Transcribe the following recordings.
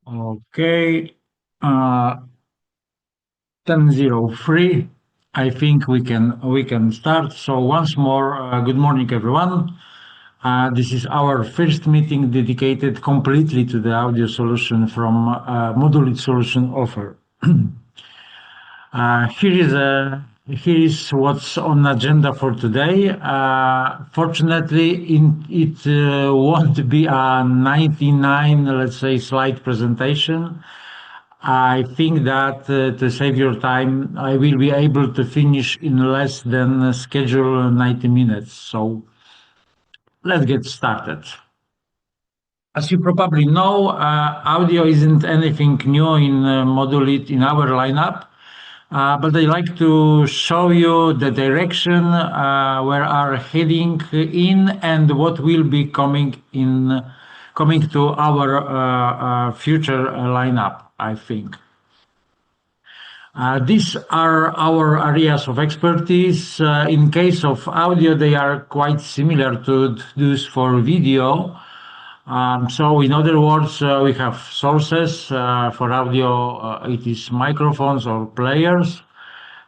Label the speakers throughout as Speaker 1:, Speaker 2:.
Speaker 1: Okay, 10:03. I think we can start. So once more, good morning, everyone. This is our first meeting dedicated completely to the audio solution from Modulit Solution Offer. Here is what's on agenda for today. Fortunately, it won't be a 99, let's say, slide presentation. I think that to save your time, I will be able to finish in less than scheduled 90 minutes. So let's get started. As you probably know, audio isn't anything new in Modulit in our lineup, but I like to show you the direction where are heading in and what will be coming to our future lineup, I think. These are our areas of expertise. In case of audio, they are quite similar to those for video. So in other words, we have sources for audio, it is microphones or players.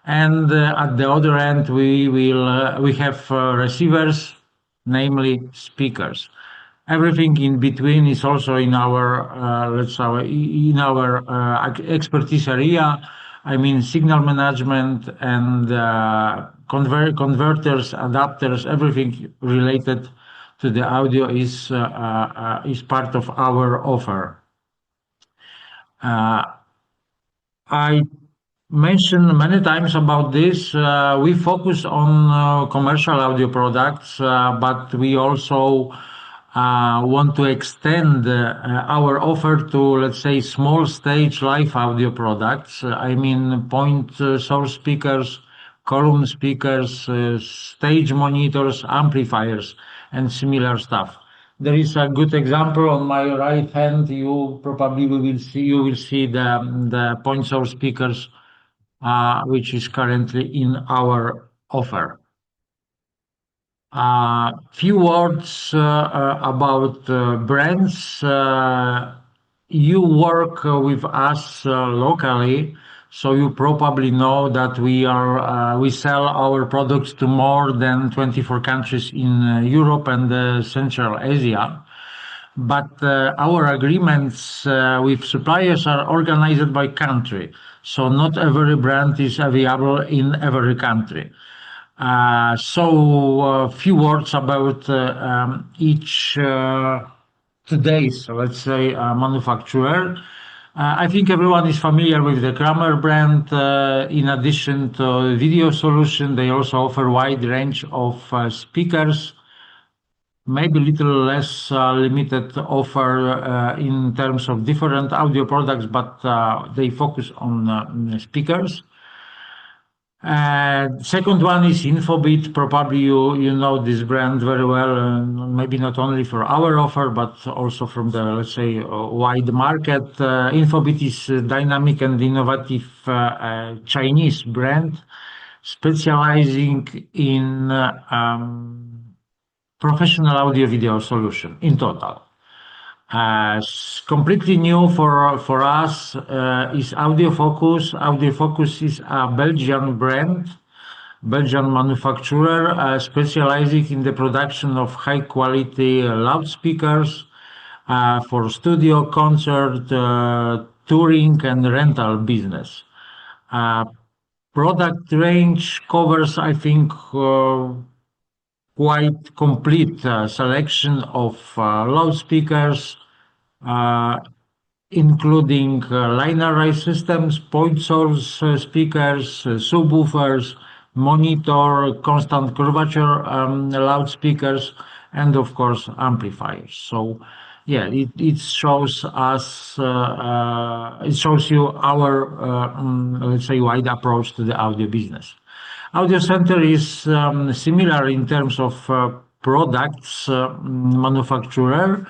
Speaker 1: And at the other end, we have receivers, namely speakers. Everything in between is also in our expertise area. I mean, signal management and converters, adapters, everything related to the audio is part of our offer. I mentioned many times about this. We focus on commercial audio products, but we also want to extend our offer to, let's say, small stage live audio products. I mean, point source speakers, column speakers, stage monitors, amplifiers, and similar stuff. There is a good example on my right hand. You will see the point source speakers, which is currently in our offer. Few words about brands. You work with us locally, so you probably know that we sell our products to more than 24 countries in Europe and Central Asia. But our agreements with suppliers are organized by country, so not every brand is available in every country. So a few words about each today's, let's say, manufacturer. I think everyone is familiar with the Kramer brand. In addition to video solution, they also offer wide range of speakers, maybe a little less limited offer in terms of different audio products, but they focus on speakers. Second one is Infobit. Probably you know this brand very well, maybe not only for our offer, but also from the, let's say, wide market. Infobit is a dynamic and innovative Chinese brand specializing in professional audio video solution in total. Completely new for us is Audio Focus. Audio Focus is a Belgian brand, Belgian manufacturer, specializing in the production of high quality loudspeakers for studio, concert, touring, and rental business. Product range covers, I think, quite complete selection of loudspeakers, uh, including line array systems, point source speakers, subwoofers, monitor, constant curvature loudspeakers, and of course amplifiers. So, yeah, it shows us, it shows you our, let's say, wide approach to the audio business. Audio Center is similar in terms of products manufacturer.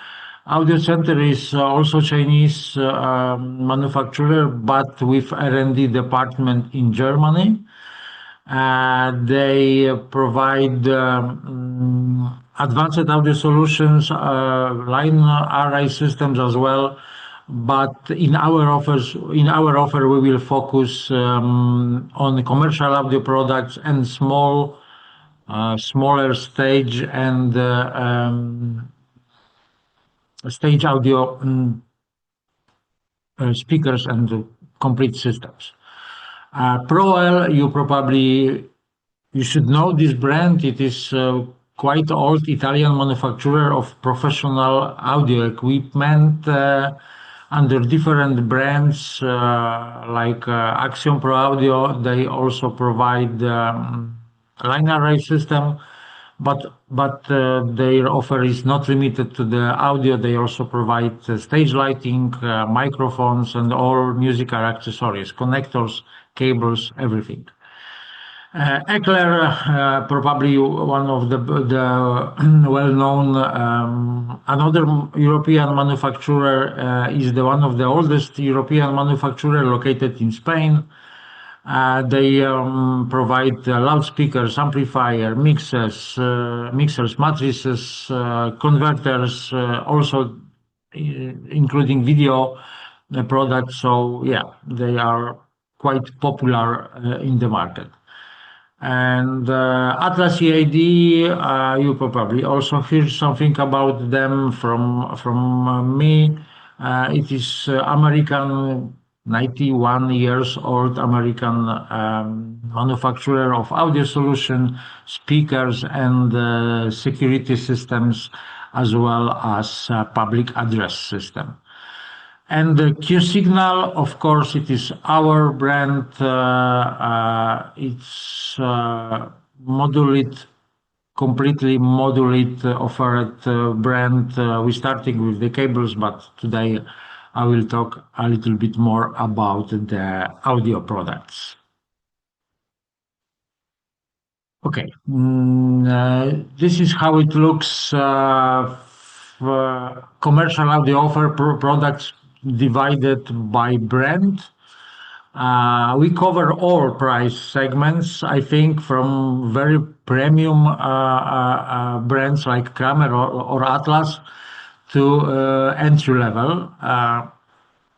Speaker 1: Audio Center is also Chinese manufacturer, but with R&D department in Germany. They provide advanced audio solutions, line array systems as well, But in our offer, we will focus on commercial audio products and smaller stage and stage audio speakers and complete systems. Pro-L, you should know this brand. It is quite old Italian manufacturer of professional audio equipment under different brands like Axiom Pro Audio. They also provide line array system, but their offer is not limited to the audio. They also provide stage lighting, microphones, and all musical accessories, connectors, cables, everything. Eclair, probably one of the well-known, another European manufacturer, is the one of the oldest European manufacturer located in Spain. They provide loudspeakers, amplifier, mixers, matrices, converters, also including video products. So yeah, they are quite popular in the market. And Atlas EAD, you probably also hear something about them from me. It is American, 91 years old American manufacturer of audio solution, speakers, and security systems, as well as public address system. And the Qsignal, of course, it is our brand. It's modulate, completely modulate offered brand. We're starting with the cables, but today I will talk a little bit more about the audio products. Okay, this is how it looks. Commercial audio offer products divided by brand. We cover all price segments, I think, from very premium brands like Kramer or Atlas to entry level.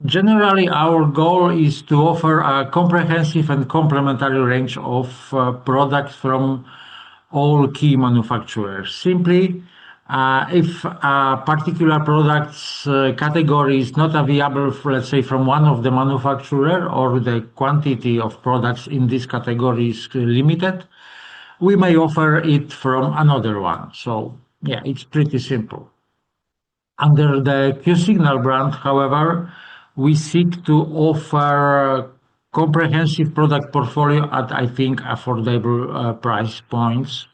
Speaker 1: Generally, our goal is to offer a comprehensive and complementary range of products from all key manufacturers. Simply, if a particular product's category is not available, let's say, from one of the manufacturer, or the quantity of products in this category is limited, we may offer it from another one. So yeah, it's pretty simple. Under the Qsignal brand, however, we seek to offer comprehensive product portfolio at, I think, affordable price points.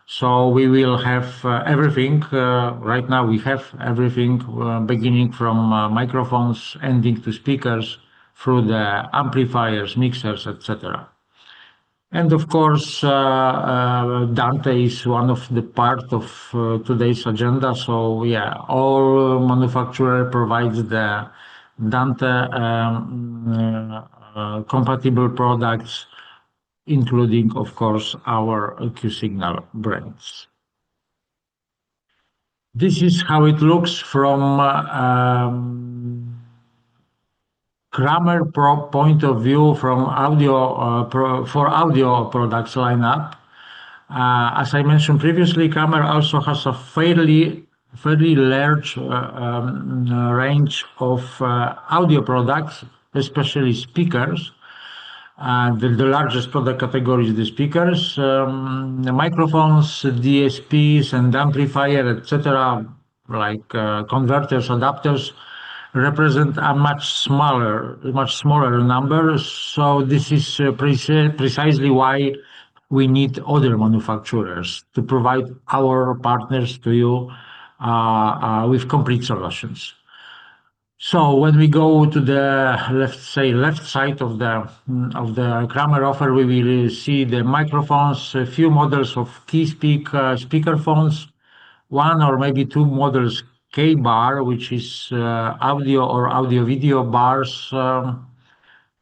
Speaker 1: So we will have everything. Right now we have everything, beginning from microphones, ending to speakers, through the amplifiers, mixers, etc. And of course, Dante is one of the part of today's agenda. So yeah, all manufacturer provides the Dante compatible products, including, of course, our Qsignal brands. This is how it looks from Kramer point of view, from audio for audio products lineup. As I mentioned previously, Kramer also has a fairly large range of audio products, especially speakers. The largest product category is the speakers, the microphones, DSPs, and amplifier, etc., like converters, adapters, represent a much smaller number. So this is precisely why we need other manufacturers to provide our partners to you with complete solutions. So when we go to the left side of the Kramer offer, we will see the microphones, a few models of speaker phones, one or maybe two models K-bar, which is audio or audio-video bars.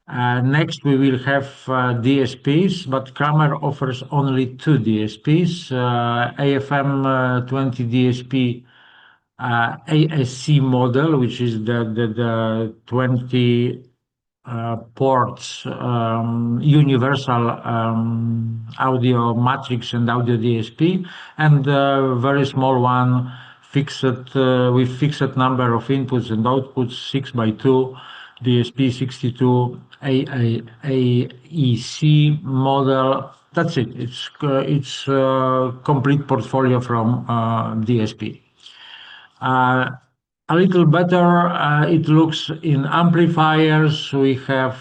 Speaker 1: Next, we will have DSPs, but Kramer offers only two DSPs, AFM 20 DSP ASC model, which is the 20 ports, universal audio matrix and audio DSP, and a very small one fixed with fixed number of inputs and outputs, 6 by 2 DSP 62 AEC model. That's it. It's complete portfolio from DSP. Uh, a little better, it looks in amplifiers. We have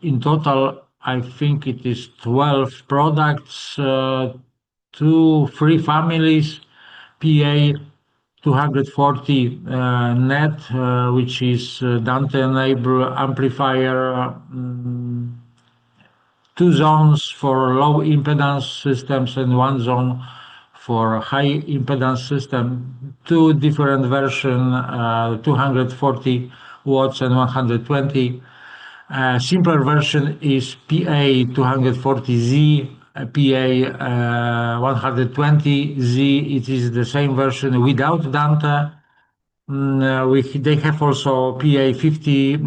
Speaker 1: in total, I think it is 12 products, three families, PA 240 net, which is Dante enable amplifier, two zones for low impedance systems and one zone for high impedance system, two different version, 240 watts and 120. Simpler version is PA 240Z, PA 120Z. It is the same version without Dante. They have also PA50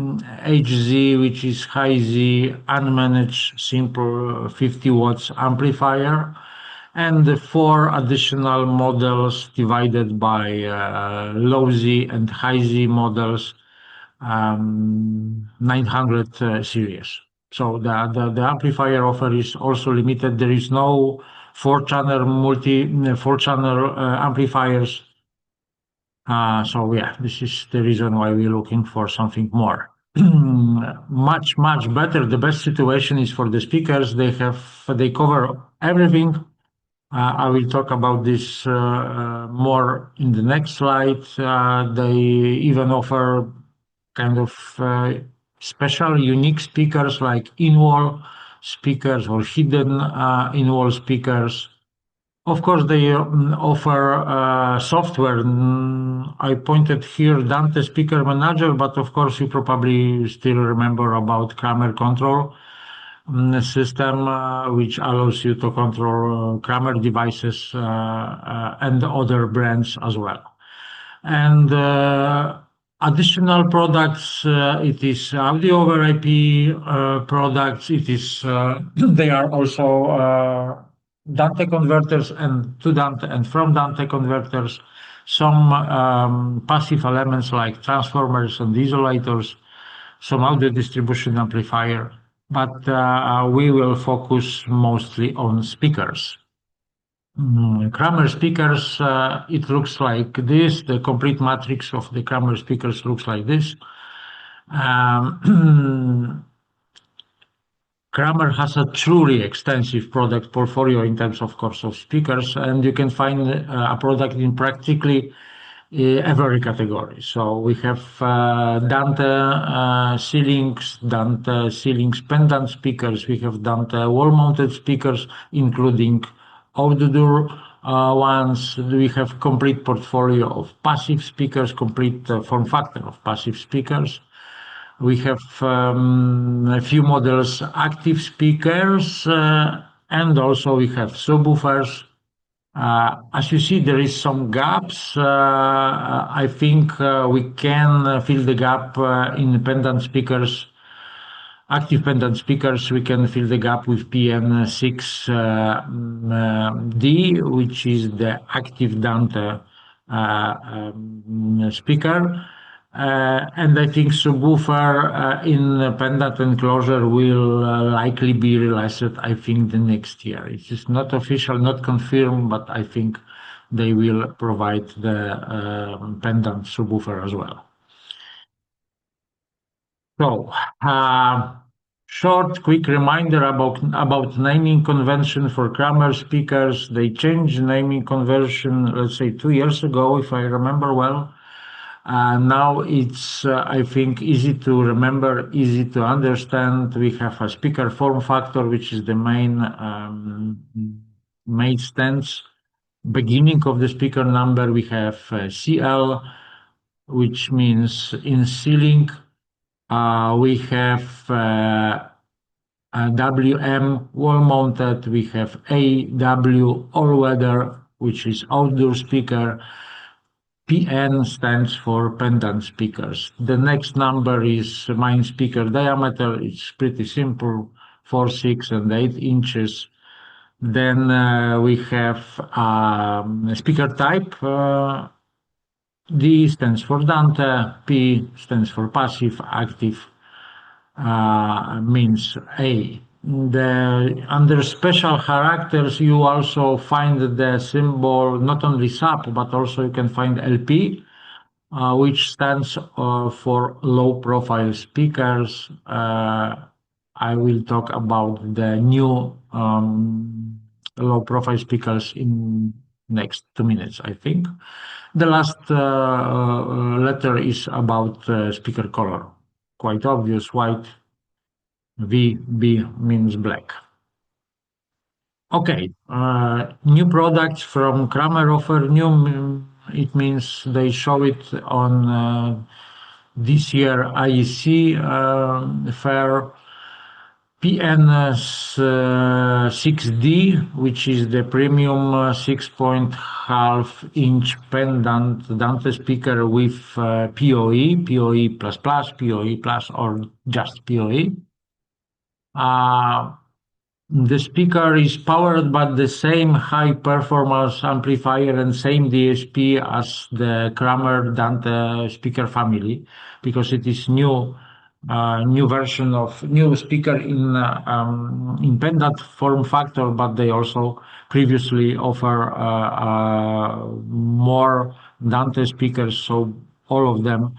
Speaker 1: HZ, which is high Z, unmanaged, simple 50 watts amplifier, and the four additional models divided by low Z and high Z models, 900 series. So the amplifier offer is also limited. There is no four-channel amplifiers. So yeah, this is the reason why we're looking for something more. Much better. The best situation is for the speakers. They cover everything. I will talk about this more in the next slide. They even offer kind of special, unique speakers like in-wall speakers or hidden in-wall speakers. Of course, they offer software. I pointed here Dante Speaker Manager, but of course you probably still remember about Kramer Control system, which allows you to control Kramer devices and other brands as well. And additional products, it is audio over IP products. It is they are also Dante converters and to Dante and from Dante converters, some passive elements like transformers and isolators, some audio distribution amplifier, but we will focus mostly on speakers. Kramer speakers, it looks like this. The complete matrix of the Kramer speakers looks like this. Kramer has a truly extensive product portfolio in terms, of course, of speakers, and you can find a product in practically every category. So we have Dante ceilings, Dante ceilings pendant speakers. We have Dante wall-mounted speakers, including outdoor ones. We have complete portfolio of passive speakers, complete form factor of passive speakers. We have a few models active speakers, and also we have subwoofers. As you see, there is some gaps. I think we can fill the gap in pendant speakers, active pendant speakers. We can fill the gap with PM6D, which is the active Dante speaker. And I think subwoofer in pendant enclosure will likely be released, I think, the next year. It is not official, not confirmed, but I think they will provide the pendant subwoofer as well. So, short, quick reminder about naming convention for Kramer speakers. They changed naming convention, let's say 2 years ago, if I remember well. Now it's, I think, easy to remember, easy to understand. We have a speaker form factor, which is the main stance. Beginning of the speaker number, we have CL, which means in ceiling. We have WM wall mounted. We have AW all weather, which is outdoor speaker. PN stands for pendant speakers. The next number is main speaker diameter. It's pretty simple, 4, 6, and 8 inches. Then we have speaker type. D stands for Dante, P stands for passive, active means A. Under special characters, you also find the symbol not only sub, but also you can find LP, which stands for low profile speakers. I will talk about the new low profile speakers in next 2 minutes, I think. The last letter is about speaker color. Quite obvious, white. VB means black. Okay, new products from Kramer offer new. It means they show it on this year IEC fair. PN6D, which is the premium 6.5-inch pendant Dante speaker with PoE, PoE++, PoE plus, or just PoE. The speaker is powered by the same high performance amplifier and same DSP as the Kramer Dante speaker family, because it is new version of new speaker in pendant form factor, but they also previously offer more Dante speakers, so all of them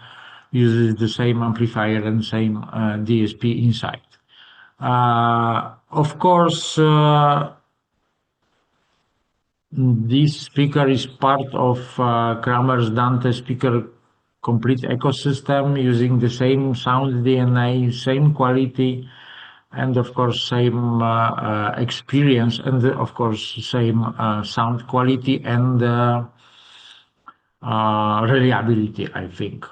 Speaker 1: uses the same amplifier and same DSP inside. Of course, this speaker is part of Kramer's Dante speaker complete ecosystem, using the same sound DNA, same quality, and of course same experience, and of course same sound quality and reliability, I think.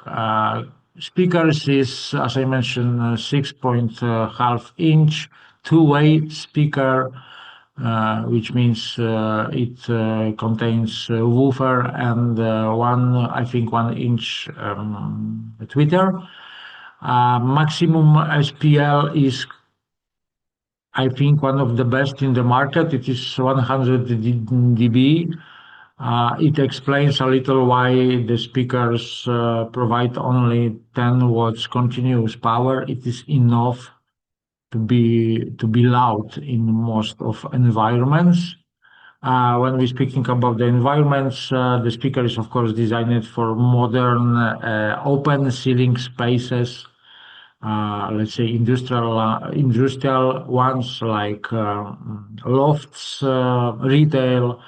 Speaker 1: Speakers is, as I mentioned, 6.5-inch two-way speaker, which means it contains woofer and I think 1-inch tweeter. Maximum SPL is, I think, one of the best in the market. It is 100 dB. It explains a little why the speakers provide only 10 watts continuous power. It is enough to be loud in most of environments. When we're speaking about the environments, the speaker is of course designed for modern open ceiling spaces. Let's say industrial ones like lofts, retail,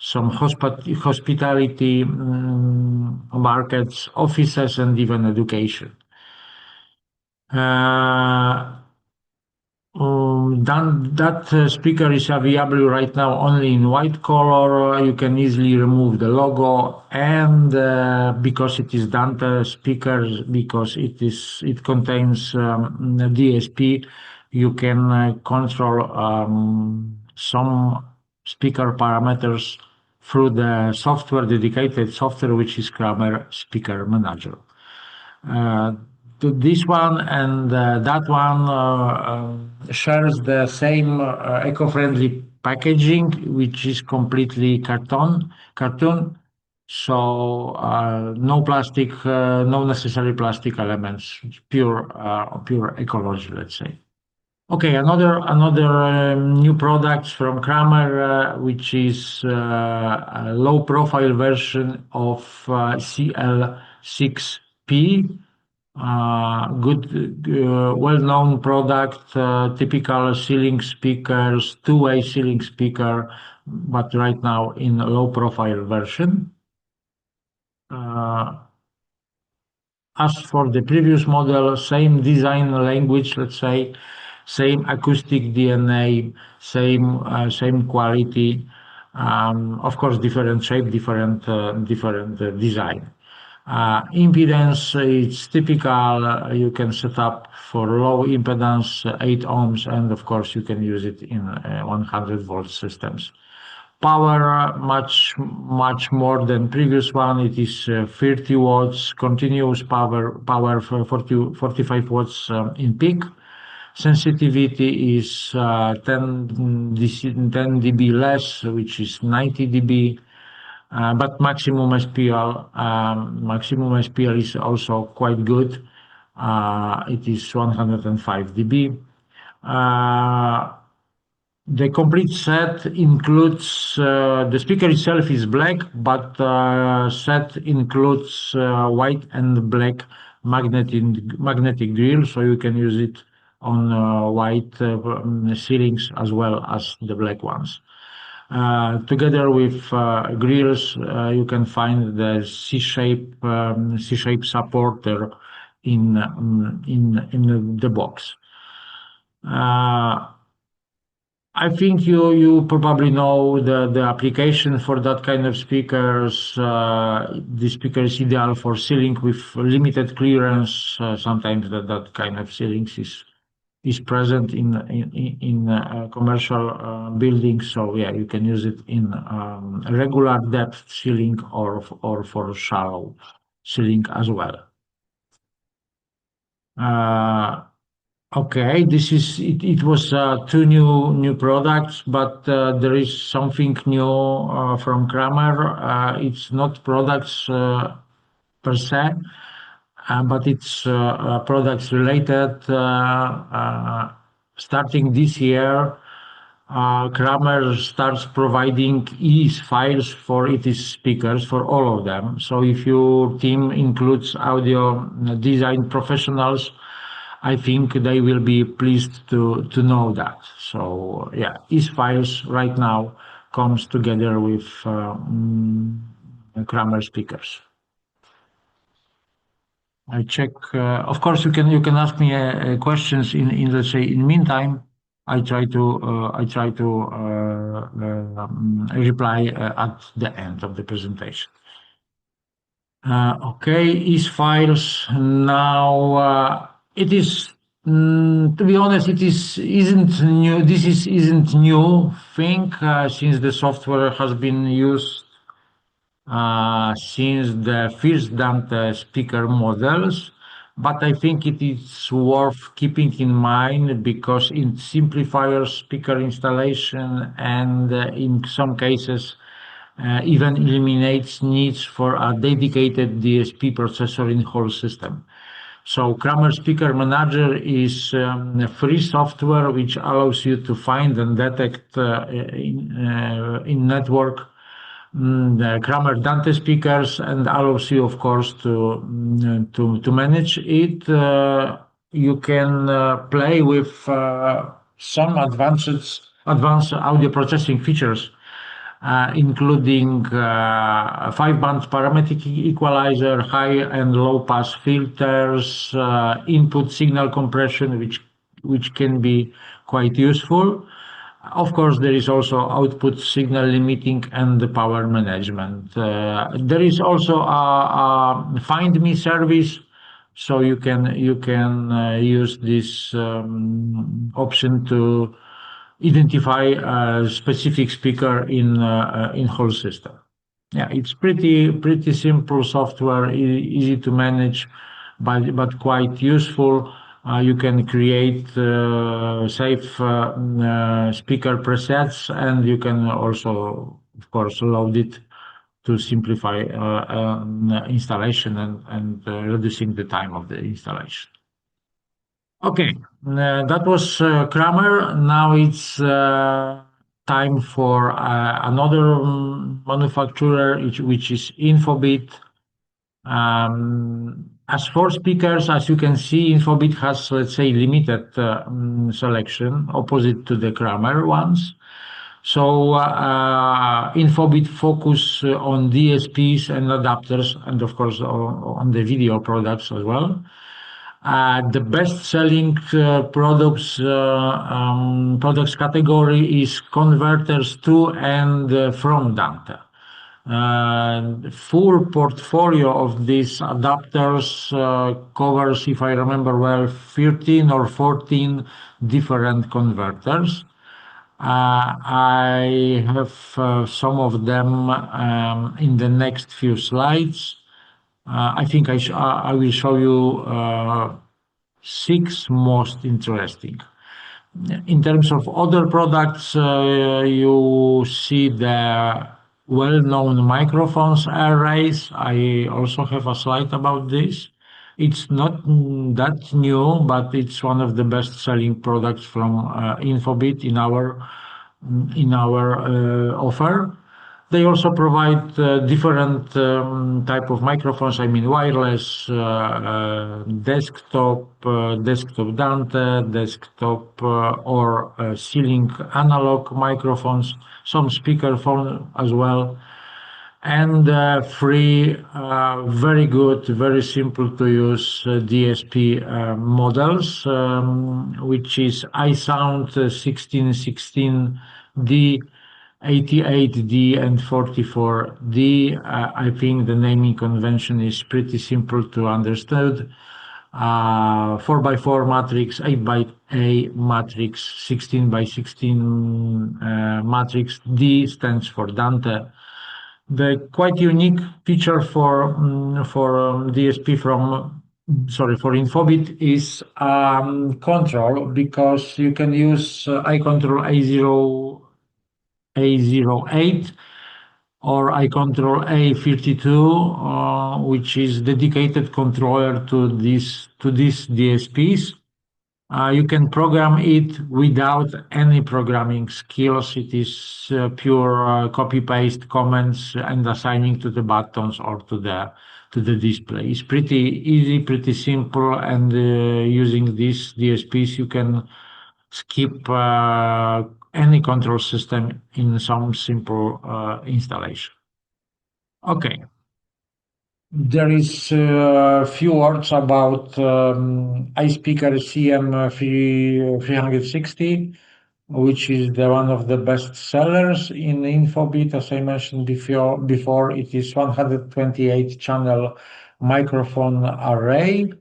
Speaker 1: some hospitality markets, offices, and even education. That speaker is available right now only in white color. You can easily remove the logo, and because it is Dante speaker, because it contains DSP, you can control some speaker parameters through the software, dedicated software, which is Kramer Speaker Manager. This one and that one shares the same eco-friendly packaging, which is completely cartoon. So no plastic, no necessary plastic elements, pure ecology, let's say. Okay, another new products from Kramer, which is a low profile version of CL6P. Good, well-known product, typical ceiling speakers, two-way ceiling speaker, but right now in a low-profile version. As for the previous model, same design language, let's say, same acoustic DNA, same quality. Of course, different shape, different design. Impedance is typical. You can set up for low impedance 8 ohms, and of course you can use it in 100 volt systems. Power much more than previous one. It is 30 watts continuous power for 45 watts in peak. Sensitivity is 10 dB less, which is 90 dB. But maximum SPL is also quite good. It is 105 dB. Uh, the complete set includes the speaker itself is black, but set includes white and black magnetic grill, so you can use it on white ceilings as well as the black ones. Together with grills, you can find the C-shape supporter in the box. Uh, I think you probably know the application for that kind of speakers. The speaker is ideal for ceiling with limited clearance. Sometimes that kind of ceilings is present in commercial buildings. So yeah, you can use it in regular depth ceiling or for shallow ceiling as well. Uh, Okay, this is it. It was two new products, but there is something new from Kramer. It's not products per se, but it's products related. Starting this year, Kramer starts providing EAS files for its speakers for all of them. So if your team includes audio design professionals, I think they will be pleased to know that. So yeah, EAS files right now comes together with Kramer speakers. I check. Of course, you can ask me questions in let's say in meantime. I try to reply at the end of the presentation. Okay, is files now. It is to be honest, it is isn't new. This is isn't new thing since the software has been used since the first Dante speaker models, but I think it is worth keeping in mind because it simplifies speaker installation and in some cases even eliminates needs for a dedicated DSP processor in whole system. So Kramer Speaker Manager is a free software which allows you to find and detect in network the Kramer Dante speakers and allows you, of course, to manage it. You can play with some advanced audio processing features, including 5-band parametric equalizer, high and low pass filters, input signal compression, which can be quite useful. Of course, there is also output signal limiting and the power management. There is also a find me service, so you can use this option to identify a specific speaker in whole system. Yeah, it's pretty simple software, easy to manage, but quite useful. You can create safe speaker presets, and you can also, of course, load it to simplify installation and reducing the time of the installation. Okay, that was Kramer. Now it's time for another manufacturer, which is Infobit. As for speakers, as you can see, Infobit has, let's say, limited selection, opposite to the Kramer ones. So Infobit focus on DSPs and adapters, and of course on the video products as well. The best-selling products category is converters to and from Dante. Full portfolio of these adapters covers, if I remember well, 13 or 14 different converters. I have some of them in the next few slides. I think I will show you six most interesting. In terms of other products, you see the well-known microphones arrays. I also have a slide about this. It's not that new, but it's one of the best-selling products from Infobit in our offer. They also provide different type of microphones. I mean, wireless, desktop Dante, desktop or ceiling analog microphones, some speakerphone as well, and free, very good, very simple to use DSP models, which is iSound 1616D, 88D, and 44D. I think the naming convention is pretty simple to understand. 4 by 4 matrix, 8 by 8 matrix, 16 by 16 matrix. D stands for Dante. The quite unique feature for DSP for Infobit is control, because you can use iControl A08 or iControl A52, which is dedicated controller to these DSPs. You can program it without any programming skills. It is pure copy paste comments and assigning to the buttons or to the display. It's pretty easy, pretty simple, and using these DSPs you can skip any control system in some simple installation. Okay. There is a few words about iSpeaker CM360, which is one of the best sellers in Infobit. As I mentioned before, it is 128 channel microphone array,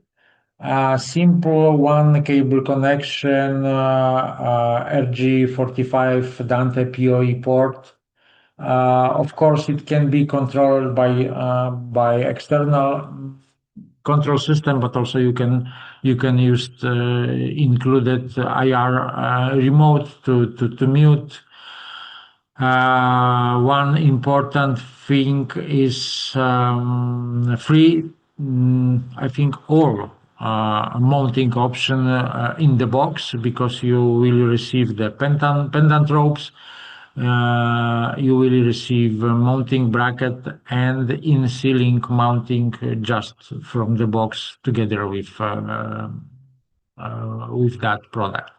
Speaker 1: simple one cable connection, RG45 Dante PoE port. Of course, it can be controlled by external control system, but also you can use included IR remote to mute. One important thing is free. I think all mounting option in the box, because you will receive the pendant ropes. You will receive a mounting bracket and in ceiling mounting just from the box together with that product.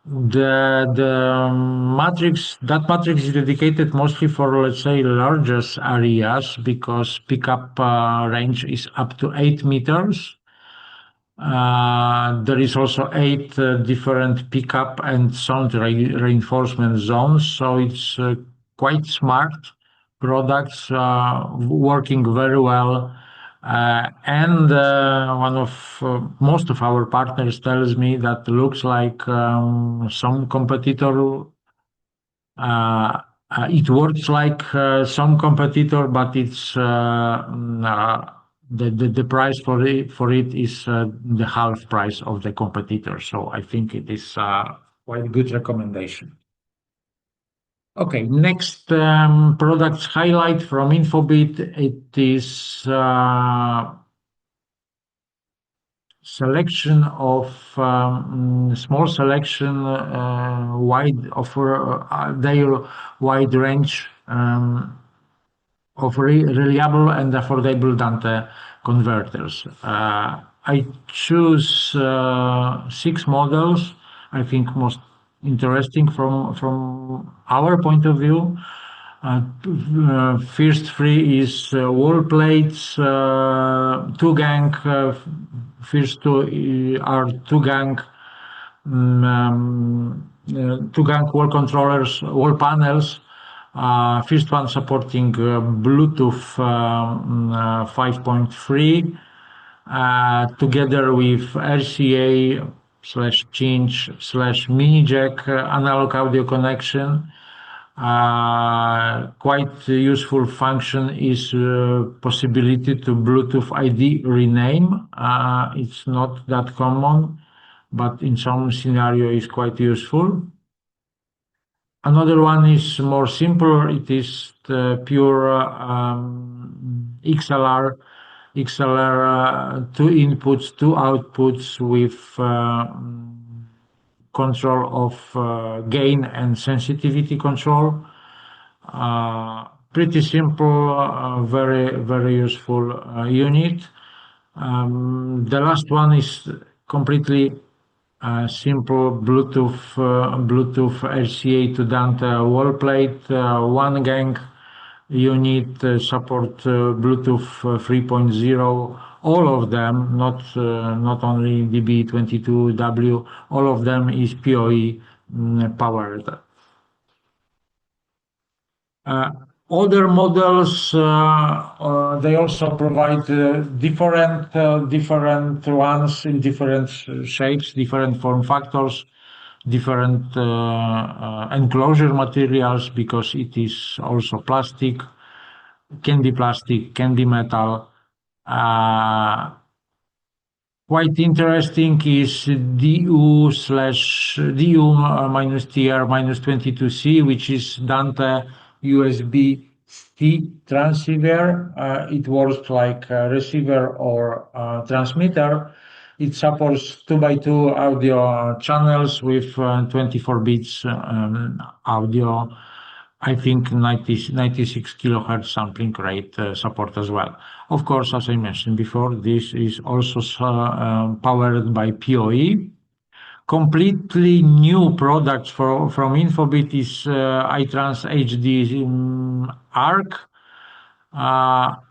Speaker 1: The matrix is dedicated mostly for, let's say, largest areas, because pickup range is up to 8 meters. There is also 8 different pickup and sound reinforcement zones, so it's quite smart products, working very well. And one of most of our partners tells me that looks like some competitor. It works like some competitor, but it's the price for it is the half price of the competitor. So I think it is quite a good recommendation. Okay, next products highlight from Infobit. It is selection of small selection, wide offer their wide range of reliable and affordable Dante converters. I choose 6 models. I think most interesting from our point of view. First 3 is wall plates, 2-gang. First 2 are 2-gang 2-gang wall controllers, wall panels. First one supporting Bluetooth 5.3 together with RCA slash cinch slash mini jack analog audio connection. Quite useful function is possibility to Bluetooth ID rename. It's not that common, but in some scenario is quite useful. Another one is more simple. It is the pure XLR, two inputs, two outputs with control of gain and sensitivity control. Pretty simple, very useful unit. The last one is completely simple Bluetooth RCA to Dante wall plate, one gang unit, support Bluetooth 3.0. All of them, not only DB22W, all of them is PoE powered. Uh, Other models, they also provide different ones in different shapes, different form factors, different enclosure materials, because it is also plastic, can be metal. Uh, Quite interesting is DU minus TR minus 22C, which is Dante USB-C transceiver. It works like a receiver or transmitter. It supports 2 by 2 audio channels with 24 bits audio. I think 96 kilohertz sampling rate support as well. Of course, as I mentioned before, this is also powered by PoE. Completely new product from Infobit is iTrans HD ARC.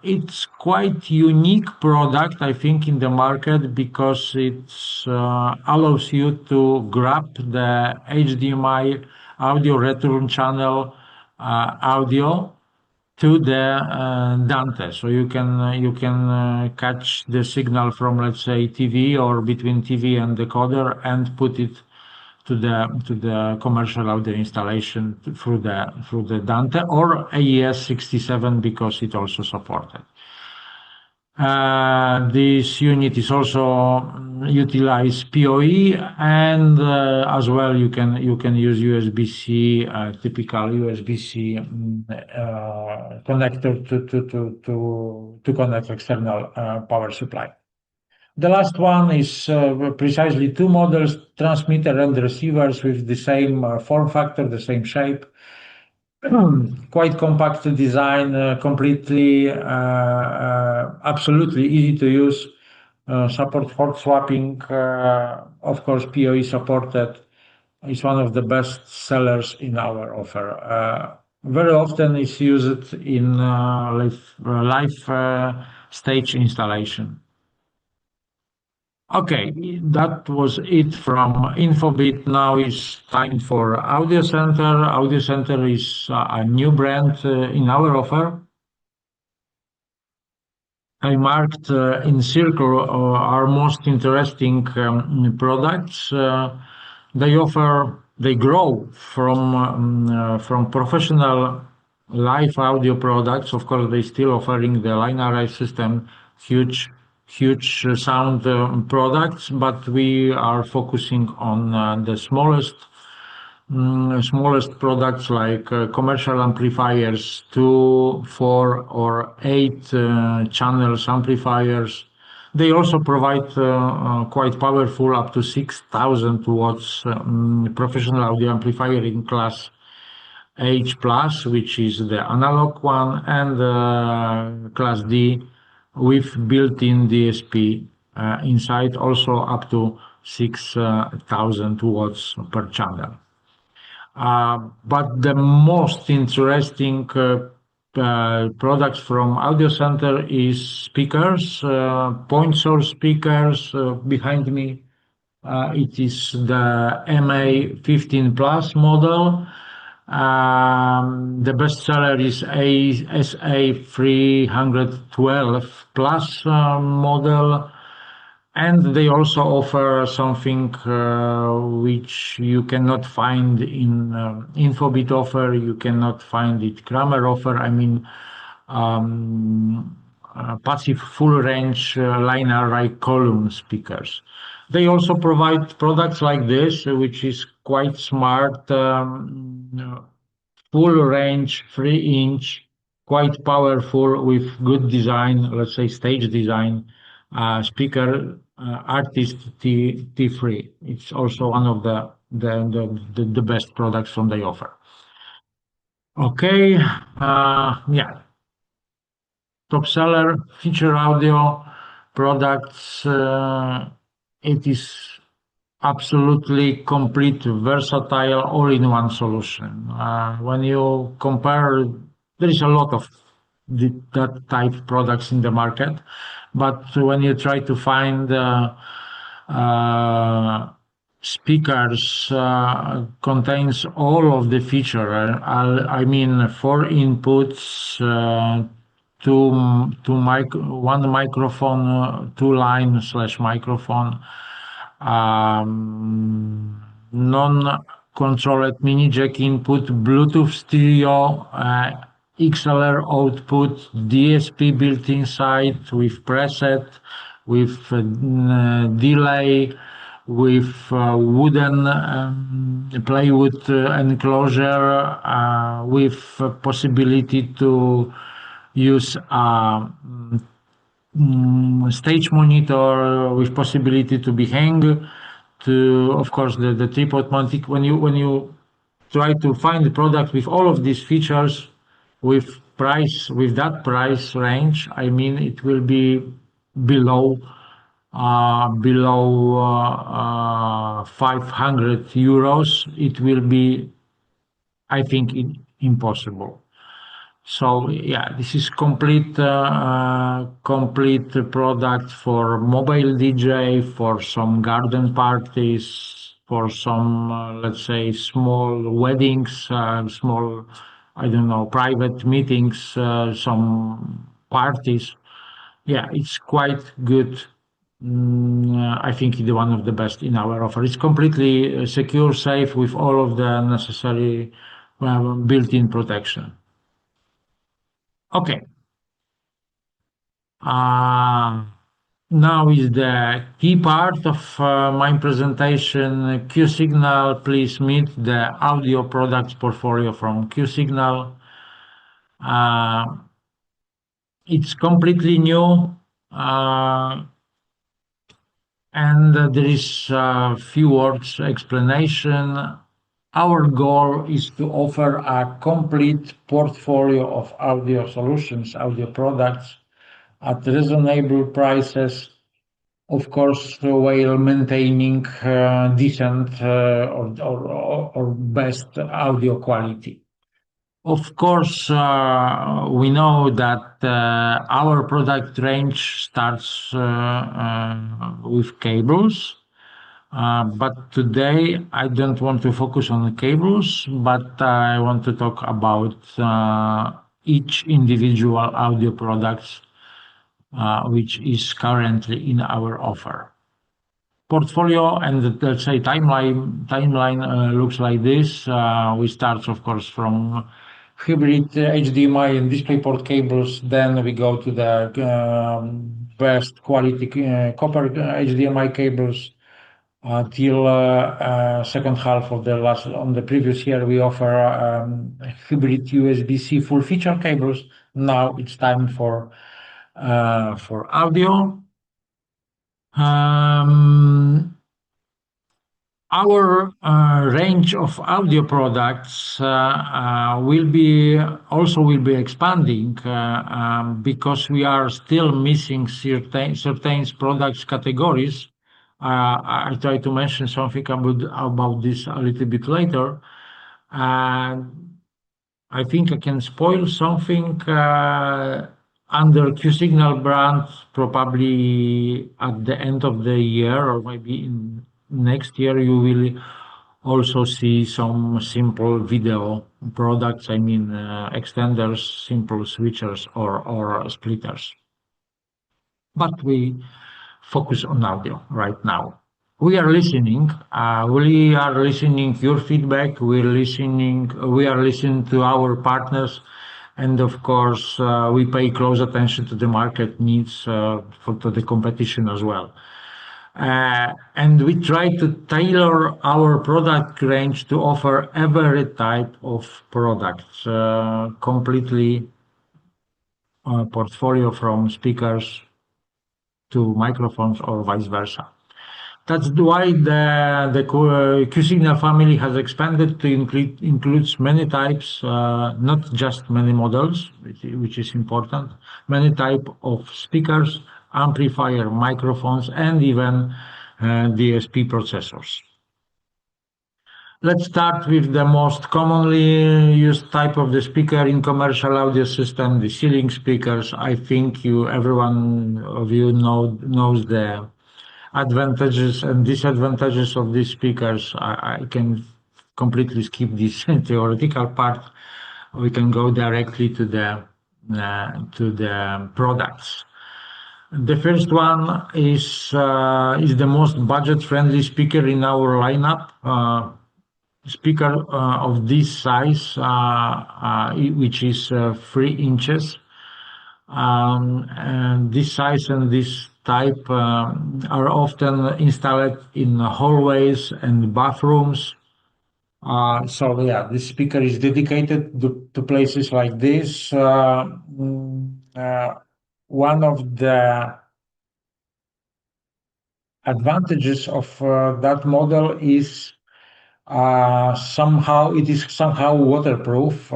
Speaker 1: It's quite unique product, I think, in the market, because it allows you to grab the HDMI audio return channel audio to the Dante. So you can catch the signal from, let's say, TV or between TV and decoder, and put it to the commercial audio installation through the Dante or AES-67, because it also supported. This unit is also utilize PoE, and as well you can use USB-C, typical USB-C connector to connect external power supply. The last one is precisely two models, transmitter and receivers, with the same form factor, the same shape. Quite compact design, completely, absolutely easy to use. Support hot swapping, of course, PoE supported. Is one of the best sellers in our offer. Very often it's used in live stage installation. Okay, that was it from Infobit. Now it's time for Audio Center. Audio Center is a new brand in our offer. I marked in circle our most interesting products. They grow from professional live audio products. Of course, they still offering the line array system, huge sound products, but we are focusing on the smallest products, like commercial amplifiers, 2, 4, or 8 channels amplifiers. They also provide quite powerful, up to 6,000 watts professional audio amplifier in class H plus, which is the analog one, and class D with built-in DSP inside, also up to 6,000 watts per channel. But the most interesting products from Audio Center is speakers, point source speakers. Behind me, it is the MA15 Plus model. The best seller is SA312 Plus model. And they also offer something which you cannot find in Infobit offer, you cannot find it Kramer offer. I mean, um, passive full range line array column speakers. They also provide products like this, which is quite smart. Full range, 3-inch, quite powerful with good design, let's say stage design, speaker, Artist T3. It's also one of the best products from the offer. Okay, yeah, top seller, feature audio products. It is absolutely complete, versatile, all-in-one solution. When you compare, there is a lot of that type products in the market, but when you try to find uh, speakers contains all of the feature. I mean, four inputs, one microphone, two line slash microphone, non-controlled mini jack input, Bluetooth stereo, XLR output, DSP built inside with preset, with delay, with wooden plywood enclosure, with possibility to use stage monitor with possibility to be hang to, of course, the tripod mounting. When you try to find the product with all of these features with that price range, I mean, it will be below below 500 euros. It will be, I think, impossible. So yeah, this is complete product for mobile DJ, for some garden parties, for some let's say small weddings, small, I don't know, private meetings, some parties. Yeah, it's quite good. I think it's one of the best in our offer. It's completely secure, safe with all of the necessary built-in protection. Okay. Uh, Now is the key part of my presentation. Qsignal, please meet the audio products portfolio from Qsignal. Uh, it's completely new, and there is a few words explanation. Our goal is to offer a complete portfolio of audio solutions, audio products at reasonable prices, of course, while maintaining decent or best audio quality. Of course, we know that our product range starts with cables, but today I don't want to focus on cables, but I want to talk about each individual audio products which is currently in our offer. Portfolio and let's say timeline looks like this. We start, of course, from hybrid HDMI and DisplayPort cables. Then we go to the best quality copper HDMI cables. Till second half of the last on the previous year, we offer hybrid USB-C full feature cables. Now it's time for audio. Um, our range of audio products will be expanding because we are still missing certain products categories. I try to mention something about this a little bit later. And I think I can spoil something under Qsignal brand, probably at the end of the year or maybe in next year. You will also see some simple video products. I mean, extenders, simple switchers, or splitters. But we focus on audio right now. We are listening. We are listening your feedback. We are listening to our partners, and of course, we pay close attention to the market needs for to the competition as well. And we try to tailor our product range to offer every type of products, completely portfolio from speakers to microphones or vice versa. That's why the Qsignal family has expanded to includes many types, not just many models, which is important, many type of speakers, amplifier, microphones, and even DSP processors. Let's start with the most commonly used type of the speaker in commercial audio system, the ceiling speakers. I think everyone of you knows the advantages and disadvantages of these speakers. I can completely skip this theoretical part. We can go directly to the products. The first one is the most budget-friendly speaker in our lineup. Speaker of this size, which is 3 inches. And this size and this type are often installed in hallways and bathrooms. So yeah, this speaker is dedicated to places like this. One of the advantages of that model is it is somehow waterproof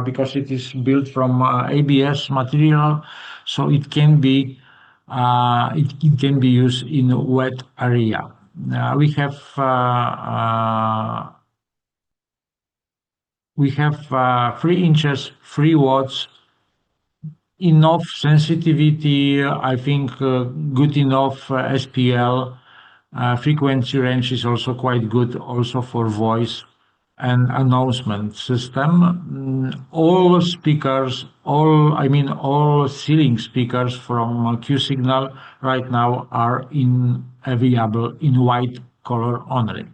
Speaker 1: because it is built from ABS material, so it can be used in a wet area. We have 3 inches, 3 watts, enough sensitivity. I think good enough SPL. Frequency range is also quite good, also for voice and announcement system. All speakers, all ceiling speakers from Qsignal right now are available in white color only,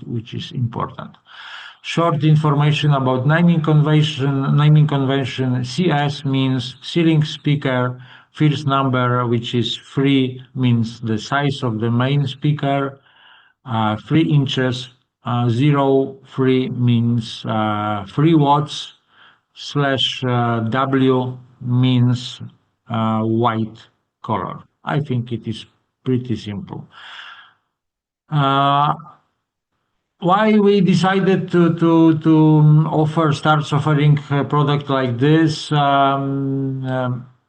Speaker 1: which is important. Short information about naming convention. Naming convention: CS means ceiling speaker. First number, which is 3, means the size of the main speaker. 3 inches. 03 means 3 watts. Slash W means white color. I think it is pretty simple. Uh, why we decided to start offering a product like this?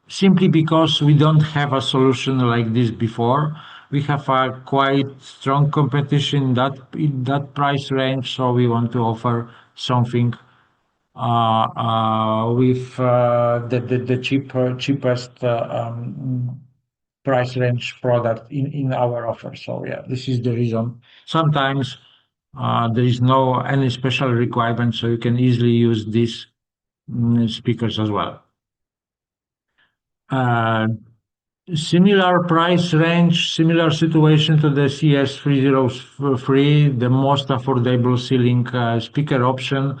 Speaker 1: Simply because we don't have a solution like this before. We have a quite strong competition in that price range, so we want to offer something with the cheapest price range product in our offer. So yeah, this is the reason. Sometimes there is no any special requirement, so you can easily use these speakers as well. Uh, Similar price range, similar situation to the CS303, the most affordable ceiling speaker option,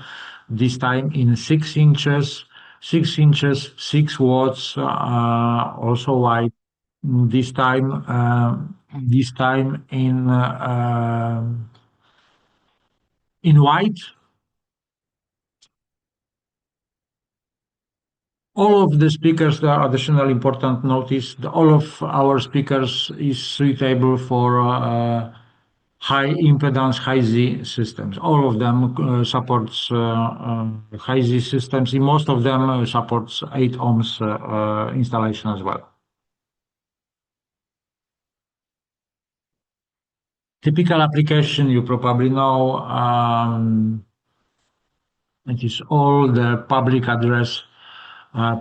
Speaker 1: this time in 6 inches, 6 inches, 6 watts, also white. This time in white. All of the speakers, the additional important notice, all of our speakers is suitable for high impedance, high Z systems. All of them supports high Z systems. In most of them supports 8 ohms installation as well. Typical application, you probably know, it is all the public address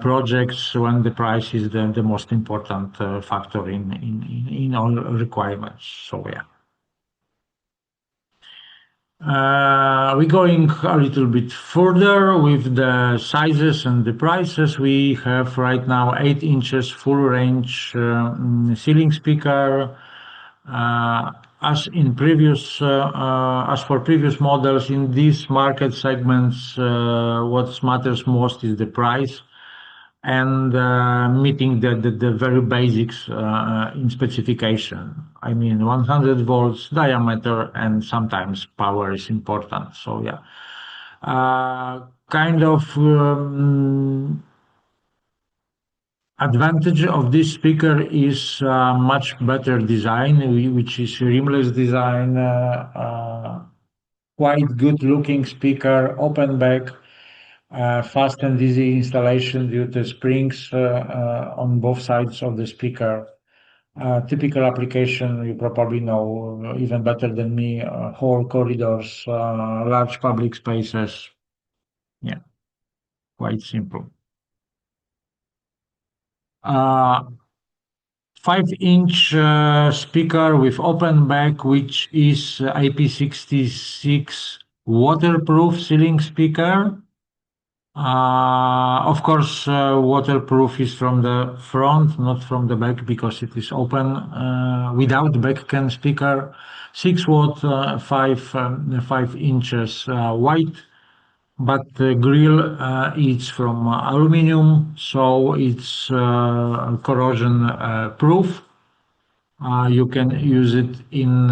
Speaker 1: projects when the price is the most important factor in all requirements. So yeah. We're going a little bit further with the sizes and the prices. We have right now 8 inches full range ceiling speaker. Uh, as for previous models in these market segments, what matters most is the price and meeting the very basics in specification. I mean, 100 volts diameter and sometimes power is important. So yeah, kind of advantage of this speaker is much better design, which is rimless design, quite good looking speaker, open back, fast and easy installation due to springs on both sides of the speaker. Typical application, you probably know even better than me, whole corridors, large public spaces. Yeah, quite simple. Uh, 5-inch speaker with open back, which is IP66 waterproof ceiling speaker. Of course, waterproof is from the front, not from the back, because it is open without back can speaker. 6 watt, 5 inches wide, but the grill is from aluminum, so it's corrosion proof. You can use it in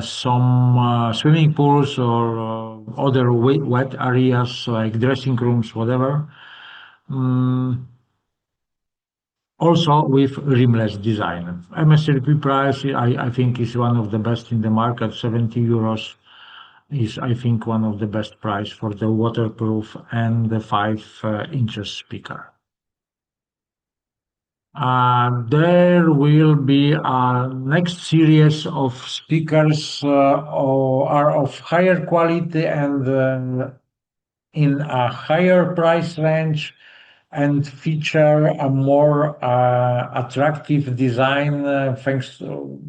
Speaker 1: some swimming pools or other wet areas like dressing rooms, whatever. Mm, Also with rimless design. MSRP price, I think, is one of the best in the market. 70 euros is, I think, one of the best price for the waterproof and the 5 inches speaker. There will be a next series of speakers are of higher quality and in a higher price range and feature a more attractive design thanks to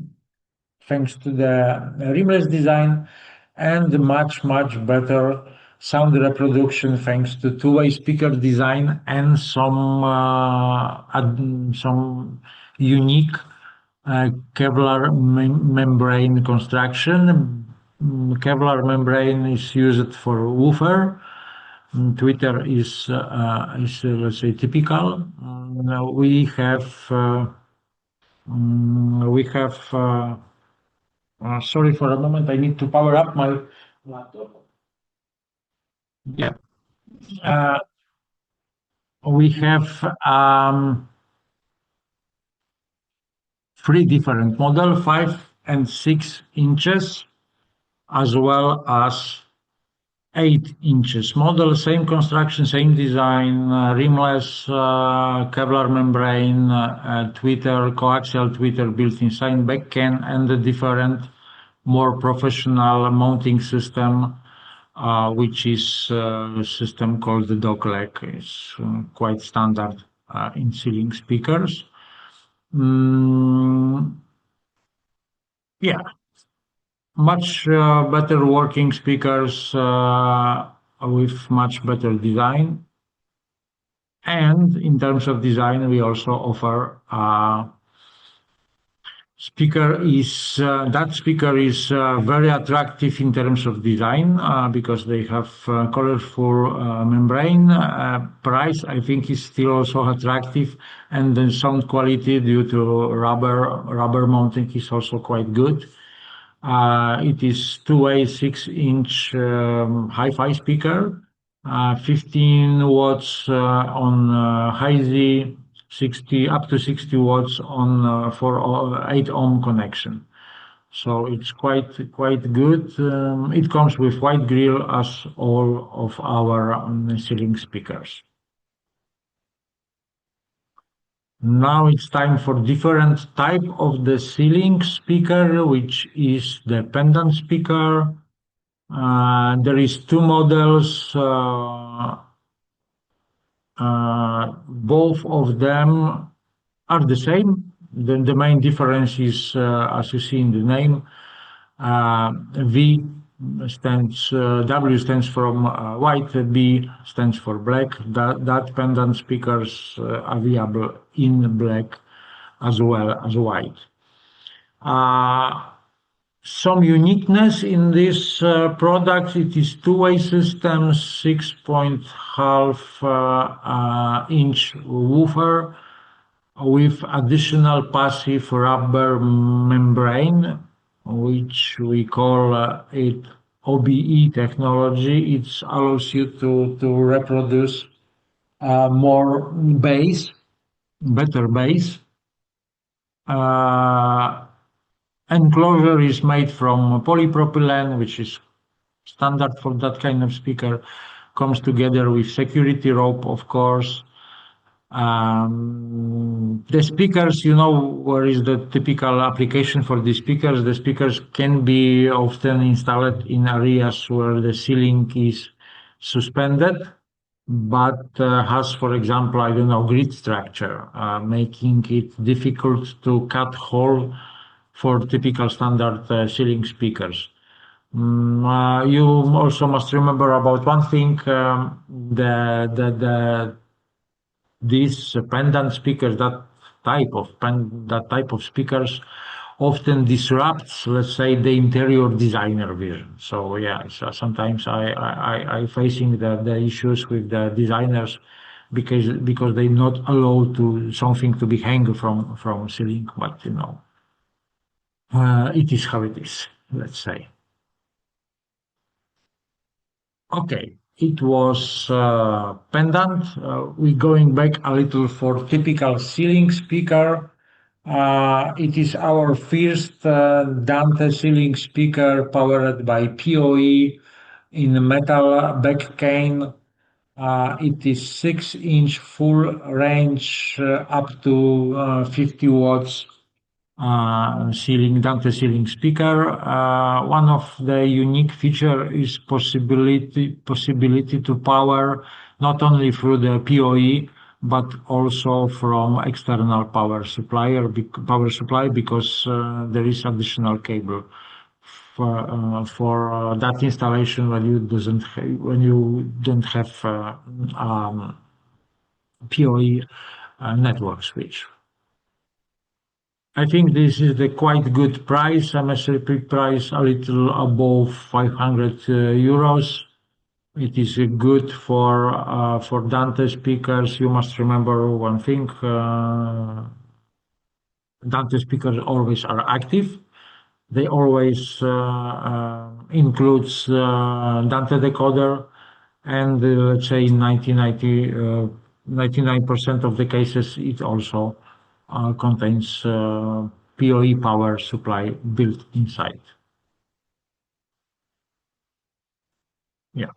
Speaker 1: the rimless design and much better sound reproduction thanks to two-way speaker design and some unique Kevlar membrane construction. Kevlar membrane is used for woofer. Twitter is let's say typical. We have sorry for a moment. I need to power up my laptop. Yeah. Uh, we have 3 different model, 5 and 6 inches, as well as 8 inches model. Same construction, same design, rimless Kevlar membrane, tweeter, coaxial tweeter built inside back can, and a different, more professional mounting system, which is a system called the dogleg. It's quite standard in ceiling speakers. Mm, yeah, much better working speakers with much better design. And in terms of design, we also offer that speaker is very attractive in terms of design because they have colorful membrane. Price, I think, is still also attractive, and the sound quality due to rubber mounting is also quite good. It is two-way 6-inch hi-fi speaker, 15 watts on high Z, 60 up to 60 watts on for 8 ohm connection. So it's quite good. It comes with white grill as all of our ceiling speakers. Now it's time for different type of the ceiling speaker, which is the pendant speaker. There is two models. Both of them are the same. The main difference is, as you see in the name, V W stands from white, B stands for black. That pendant speakers are available in black as well as white. Uh, some uniqueness in this product, it is two-way system, 6.5 inch woofer with additional passive rubber membrane, which we call it OBE technology. It allows you to reproduce more bass, better bass. Uh, Enclosure is made from polypropylene, which is standard for that kind of speaker. Comes together with security rope, of course. The speakers, where is the typical application for the speakers? The speakers can be often installed in areas where the ceiling is suspended, but has, for example, I don't know, grid structure, making it difficult to cut hole for typical standard ceiling speakers. You also must remember about one thing, the these pendant speakers, that type of speakers often disrupts, let's say, the interior designer vision. So yeah, so sometimes I facing the issues with the designers because they not allow to something to be hang from ceiling, but it is how it is, let's say. Okay, it was pendant. We going back a little for typical ceiling speaker. It is our first Dante ceiling speaker powered by PoE in a metal back cane. It is 6-inch full range up to 50 watts Dante ceiling speaker. One of the unique feature is possibility to power not only through the PoE but also from external power supply because there is additional cable for that installation when you don't have PoE network switch. I think this is the quite good price. MSRP price a little above 500 euros. It is good for Dante speakers. You must remember one thing: Dante speakers always are active. They always includes Dante decoder, and let's say in 99% of the cases, it also contains PoE power supply built inside. Yeah.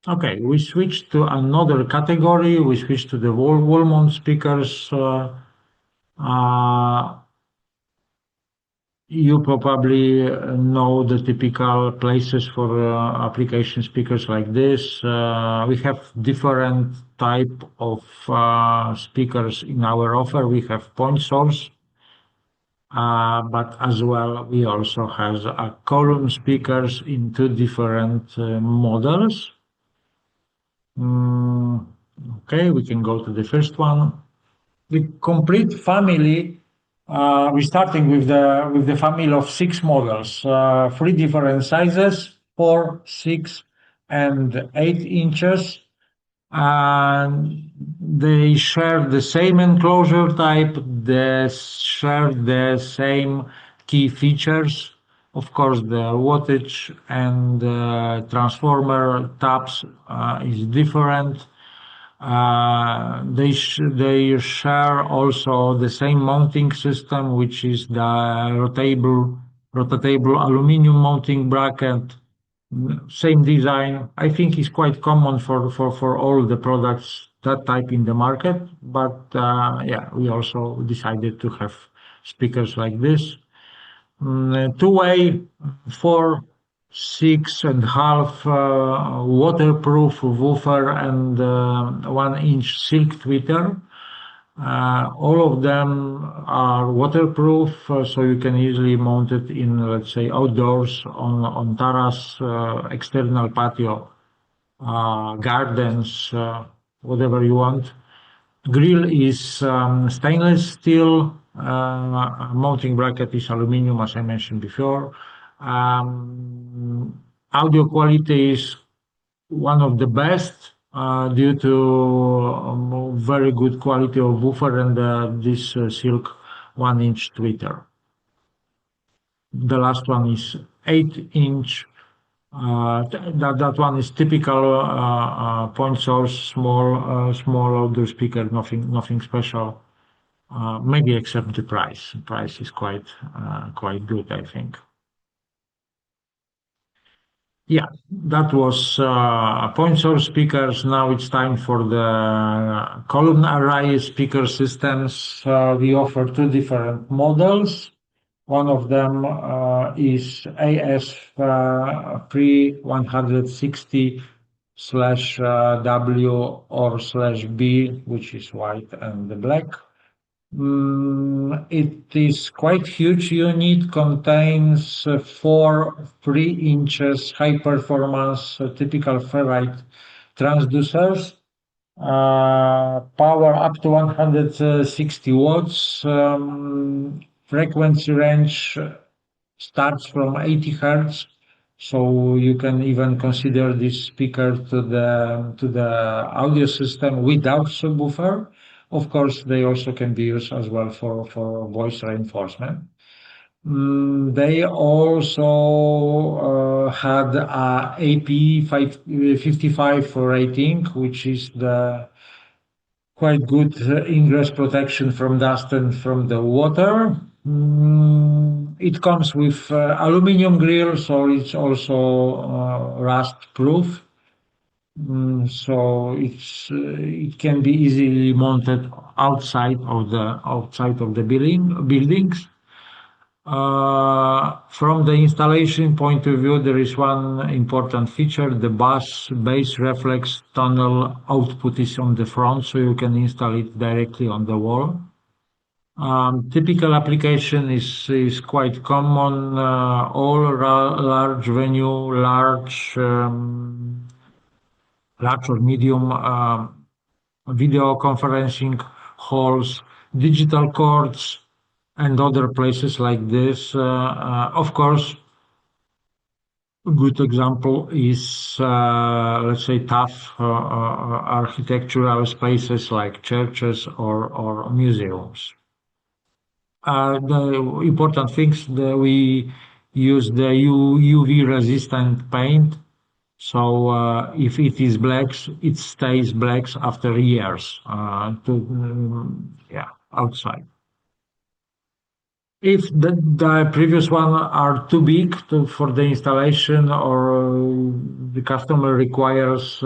Speaker 1: Okay, we switch to another category. We switch to the wall mount speakers. Uh, You probably know the typical places for application speakers like this. We have different type of speakers in our offer. We have point source, but as well we also have column speakers in two different models. Mm, okay, we can go to the first one. The complete family, we're starting with the family of 6 models, 3 different sizes, 4, 6, and 8 inches. And they share the same enclosure type, they share the same key features. Of course, the wattage and transformer taps is different. They share also the same mounting system, which is the rotatable aluminum mounting bracket. Same design. I think is quite common for all the products that type in the market. But yeah, we also decided to have speakers like this. Two-way, 4, 6.5 waterproof woofer and 1-inch silk tweeter. All of them are waterproof, so you can easily mount it in, let's say, outdoors on terrace, external patio, gardens, whatever you want. Grill is stainless steel. Mounting bracket is aluminum, as I mentioned before. Audio quality is one of the best due to very good quality of woofer and this silk 1 inch tweeter. The last one is 8 inch. That one is typical point source, small outdoor speaker, nothing special. Maybe except the price. Price is quite good, I think. Yeah, that was point source speakers. Now it's time for the column array speaker systems. We offer two different models. One of them is AS pre 160 slash W or slash B, which is white and black. It is quite huge unit, contains 4 3 inches high performance typical ferrite transducers, power up to 160 watts, frequency range starts from 80 hertz, so you can even consider this speaker to the audio system without subwoofer. Of course, they also can be used as well for voice reinforcement. They also had a AP55 rating, which is the quite good ingress protection from dust and from the water. It comes with aluminum grill, so it's also rust proof. So it can be easily mounted outside of the buildings. From the installation point of view, there is one important feature: the bass reflex tunnel output is on the front, so you can install it directly on the wall. Typical application is quite common. All large venue, large or medium video conferencing halls, digital courts, and other places like this. Of course, a good example is, let's say, tough architectural spaces like churches or museums. The important things that we use the UV resistant paint. So if it is blacks, it stays blacks after years outside. If the previous one are too big for the installation, or the customer requires,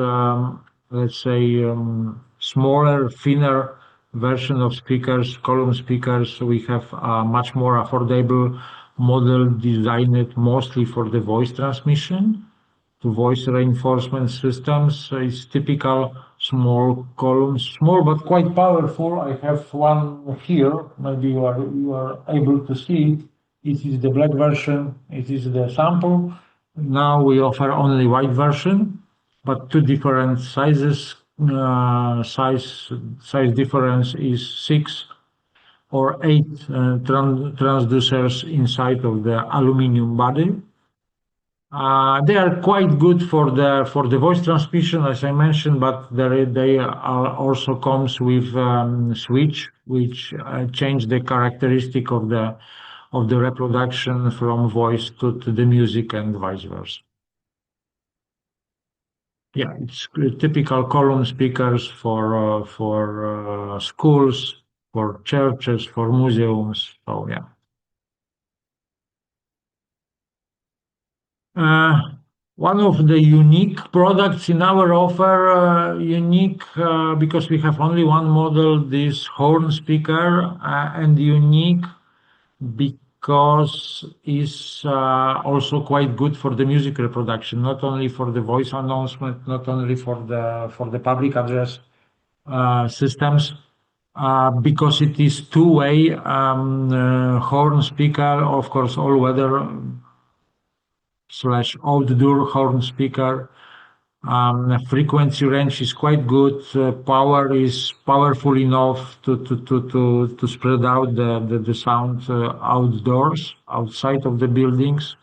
Speaker 1: let's say, smaller, thinner version of speakers, column speakers, we have a much more affordable model designed mostly for the voice transmission to voice reinforcement systems. It's typical small columns, small but quite powerful. I have one here. Maybe you are able to see it. It is the black version. It is the sample. Now we offer only white version, but two different sizes. Size difference is 6 or 8 transducers inside of the aluminum body. They are quite good for the voice transmission, as I mentioned, but they are also comes with switch, which change the characteristic of the reproduction from voice to the music and vice versa. Yeah, it's typical column speakers for schools, for churches, for museums. So yeah. One of the unique products in our offer, unique because we have only one model, this horn speaker, and unique because is also quite good for the music reproduction, not only for the voice announcement, not only for the public address systems. because it is two-way horn speaker, of course, all-weather slash outdoor horn speaker. Frequency range is quite good. Power is powerful enough to spread out the sound outdoors, outside of the buildings.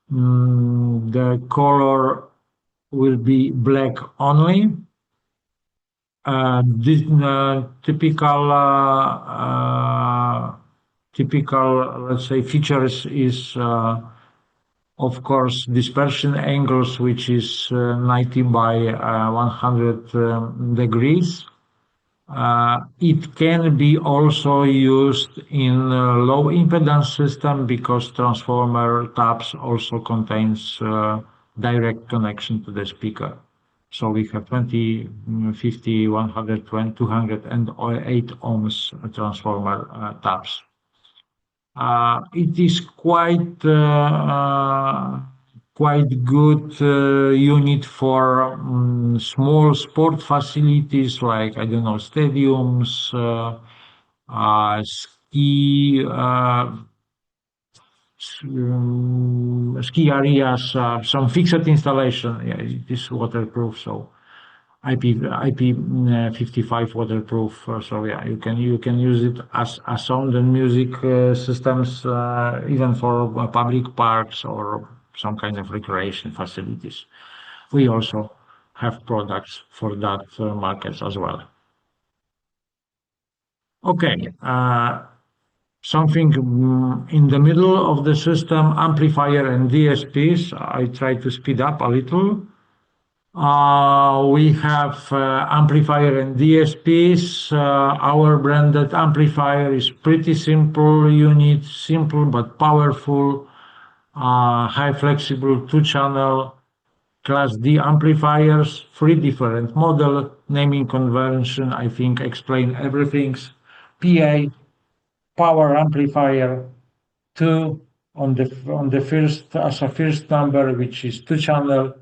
Speaker 1: The color will be black only. This typical, let's say, features is of course dispersion angles, which is 90 by 100 degrees. It can be also used in low impedance system because transformer tabs also contains direct connection to the speaker. So we have 20, 50, 120, 200 and 8 ohms transformer tabs. It is quite good unit for small sport facilities like, I don't know, stadiums, ski areas, some fixed installation. Yeah, it is waterproof, so IP55 waterproof. So yeah, you can use it as sound and music systems, even for public parks or some kind of recreation facilities. We also have products for that markets as well. Okay, something in the middle of the system, amplifier and DSPs. I try to speed up a little. We have amplifier and DSPs. Our branded amplifier is pretty simple unit, simple but powerful, high flexible two-channel Class D amplifiers, three different model, naming convention, I think explain everything. PA, power amplifier, two on the first as a first number, which is two channel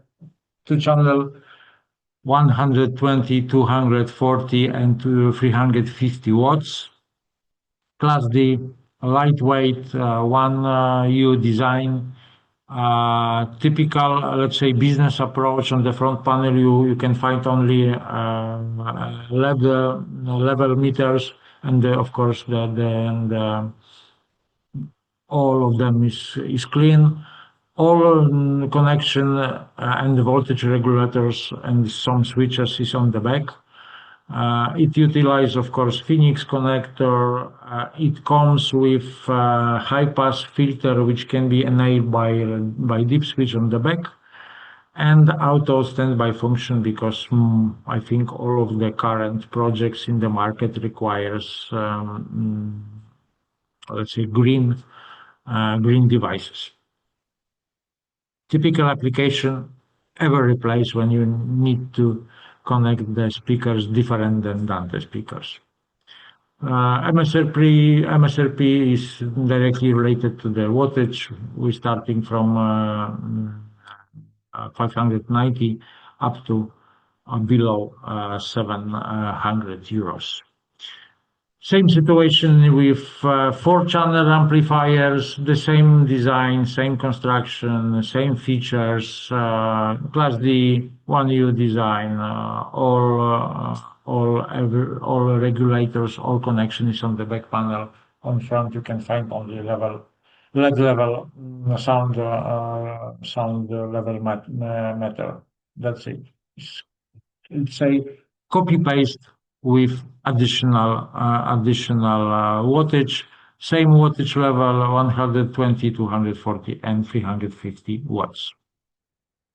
Speaker 1: 120, 240, and 350 watts. Class D, lightweight, one U design. Typical, let's say, business approach. On the front panel, you can find only level meters, and of course the all of them is clean. All connection and the voltage regulators and some switches is on the back. It utilizes, of course, Phoenix connector. It comes with high pass filter, which can be enabled by deep switch on the back, and auto standby function because I think all of the current projects in the market requires let's say green devices. Typical application ever replaced when you need to connect the speakers different than Dante speakers. MSRP is directly related to the wattage. We're starting from 590 up to below 700 euros. Same situation with four-channel amplifiers, the same design, same construction, same features, Class D, 1U design, all regulators, all connection is on the back panel. On front, you can find only LED level sound level meter. That's it. It's a copy paste with additional wattage, same wattage level, 120, 240, and 350 watts.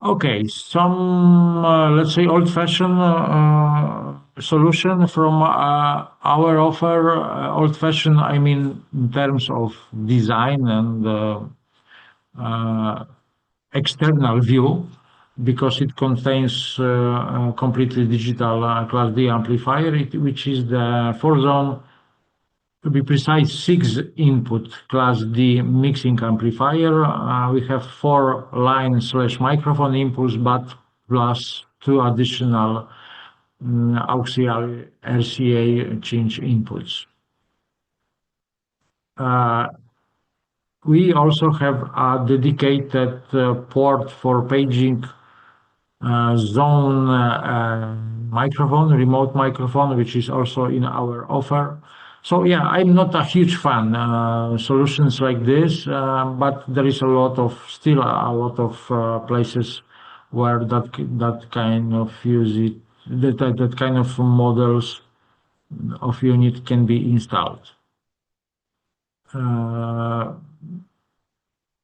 Speaker 1: Okay, some let's say old-fashioned solution from our offer. Old-fashioned, I mean, in terms of design and external view, because it contains a completely digital Class D amplifier, which is the four-zone, to be precise, 6-input Class D mixing amplifier. We have 4-line/microphone impulse, but plus 2 additional auxiliary RCA change inputs. Uh, we also have a dedicated port for paging zone microphone, remote microphone, which is also in our offer. So yeah, I'm not a huge fan solutions like this, but there is a lot of still a lot of places where that kind of use it that kind of models of unit can be installed. Uh,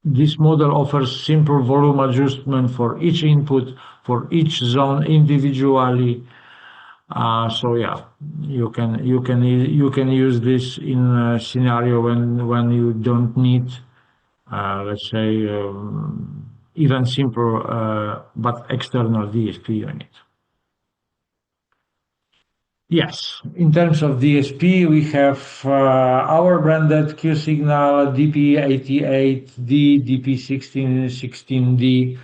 Speaker 1: this model offers simple volume adjustment for each input, for each zone individually. So yeah, you can use this in a scenario when you don't need, let's say, even simple but external DSP unit. Yes, in terms of DSP, we have our branded Qsignal DP88D, DP1616D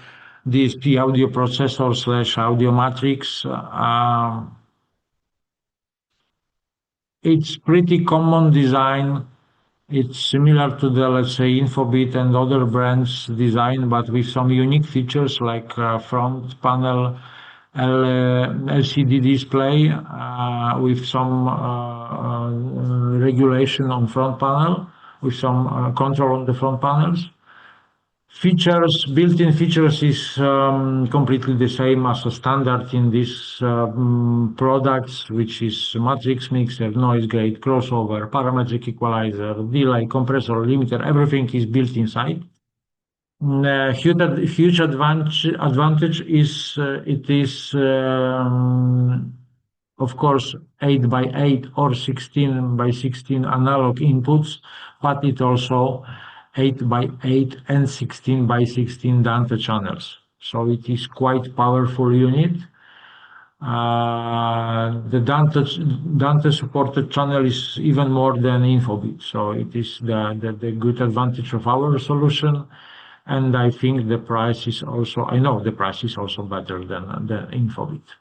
Speaker 1: DSP audio processor slash audio matrix. It's pretty common design. It's similar to the, let's say, Infobit and other brands design, but with some unique features like front panel LCD display with some regulation on front panel, with some control on the front panels. Features, built-in features is completely the same as a standard in these products, which is matrix mixer, noise gate, crossover, parametric equalizer, delay, compressor, limiter, everything is built inside. Huge advantage is it is of course 8 by 8 or 16 by 16 analog inputs, but it also 8 by 8 and 16 by 16 Dante channels. So it is quite powerful unit. The Dante supported channel is even more than Infobit, so it is the good advantage of our solution. And I think the price is also, I know the price is also better than the Infobit.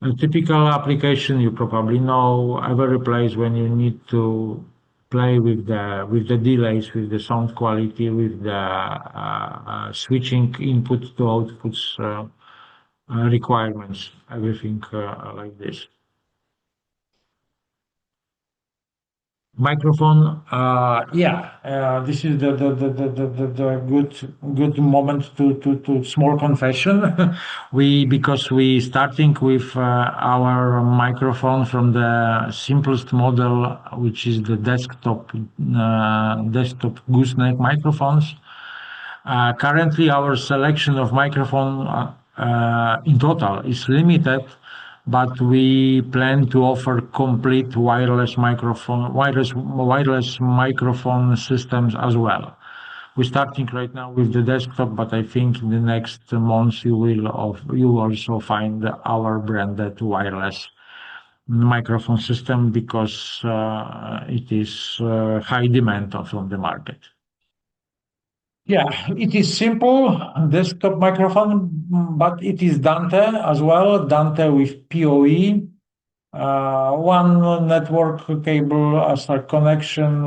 Speaker 1: A typical application you probably know, every place when you need to play with the delays, with the sound quality, with the switching input to outputs requirements, everything like this. Microphone, yeah, this is the good moment to small confession. Because we starting with our microphone from the simplest model, which is the desktop gooseneck microphones. Currently, our selection of microphone in total is limited, but we plan to offer complete wireless microphone systems as well. We're starting right now with the desktop, but I think in the next months you also find our branded wireless microphone system because it is high demand on the market. Yeah, it is simple desktop microphone, but it is Dante as well. Dante with PoE, one network cable as a connection,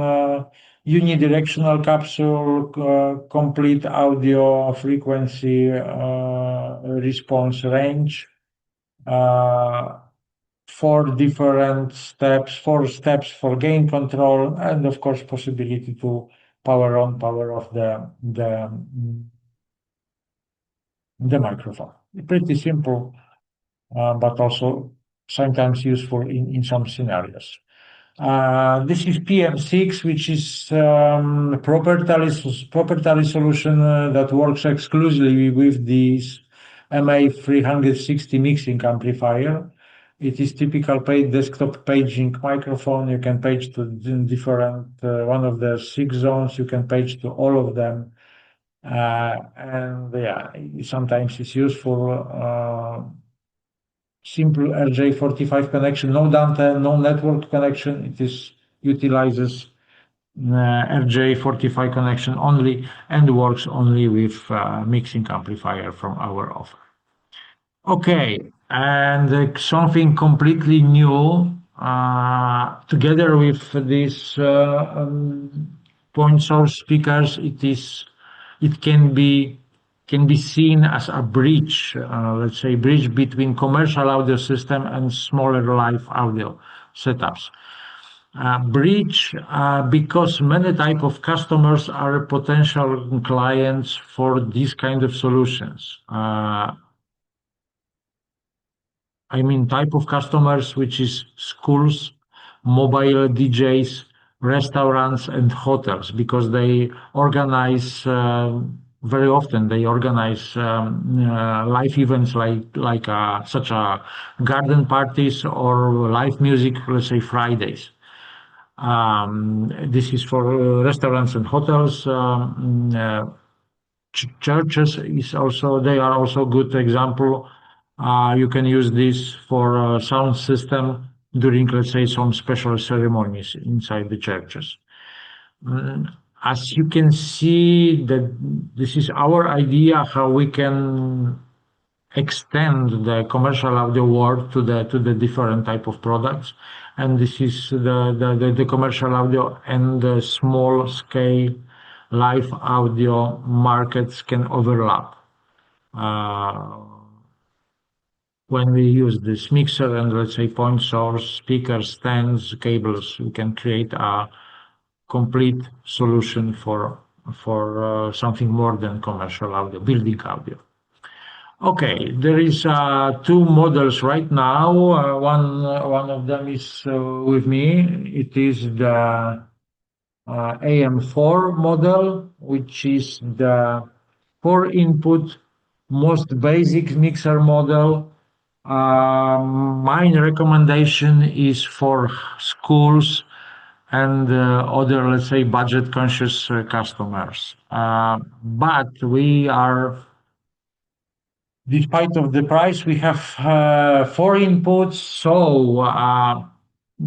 Speaker 1: unidirectional capsule, complete audio frequency response range, uh, four steps for gain control, and of course possibility to power on, power off the microphone. Pretty simple, but also sometimes useful in some scenarios. This is PM6, which is proprietary solution that works exclusively with this MA360 mixing amplifier. It is typical desktop paging microphone. You can page to different one of the 6 zones. You can page to all of them, and yeah, sometimes it's useful. Simple RJ45 connection, no Dante, no network connection. It is utilizes RJ45 connection only and works only with mixing amplifier from our offer. Okay, and something completely new together with this point source speakers. It can be seen as a bridge, let's say bridge between commercial audio system and smaller live audio setups. Bridge because many type of customers are potential clients for these kind of solutions. I mean, type of customers, which is schools, mobile DJs, restaurants, and hotels, because they organize very often. They organize live events like such a garden parties or live music. Let's say Fridays. This is for restaurants and hotels. Churches is also they are also good example. You can use this for sound system during, let's say, some special ceremonies inside the churches. Mm, As you can see, that this is our idea how we can extend the commercial audio world to the different type of products, and this is the commercial audio and the small scale live audio markets can overlap. Uh, when we use this mixer and, let's say, point source, speakers, stands, cables, we can create a complete solution for something more than commercial audio, building audio. Okay, there is two models right now. One of them is with me. It is the AM4 model, which is the four input most basic mixer model. My recommendation is for schools and other, let's say, budget conscious customers. But we are, despite of the price, we have four inputs. So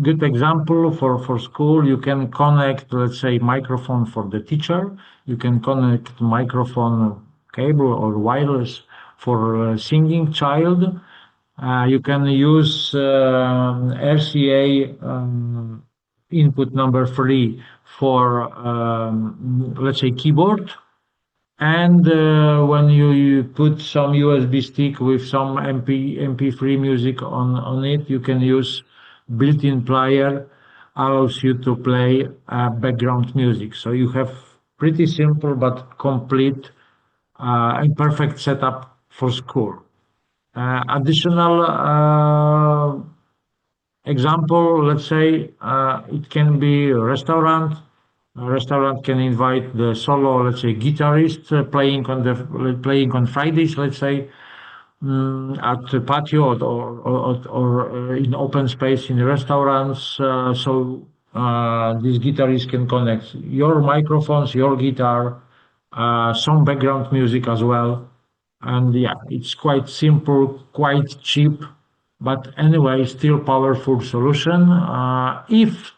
Speaker 1: good example for school, you can connect, let's say, microphone for the teacher. You can connect microphone cable or wireless for singing child. You can use RCA input number 3 for, let's say, keyboard. And when you put some USB stick with some MP3 music on it, you can use built-in player, allows you to play background music. So you have pretty simple but complete and perfect setup for school. Additional example, let's say, it can be a restaurant. A restaurant can invite the solo, let's say, guitarist playing on Fridays, let's say, at the patio or in open space in restaurants. So this guitarist can connect your microphones, your guitar, some background music as well. And yeah, it's quite simple, quite cheap, but anyway, still powerful solution. If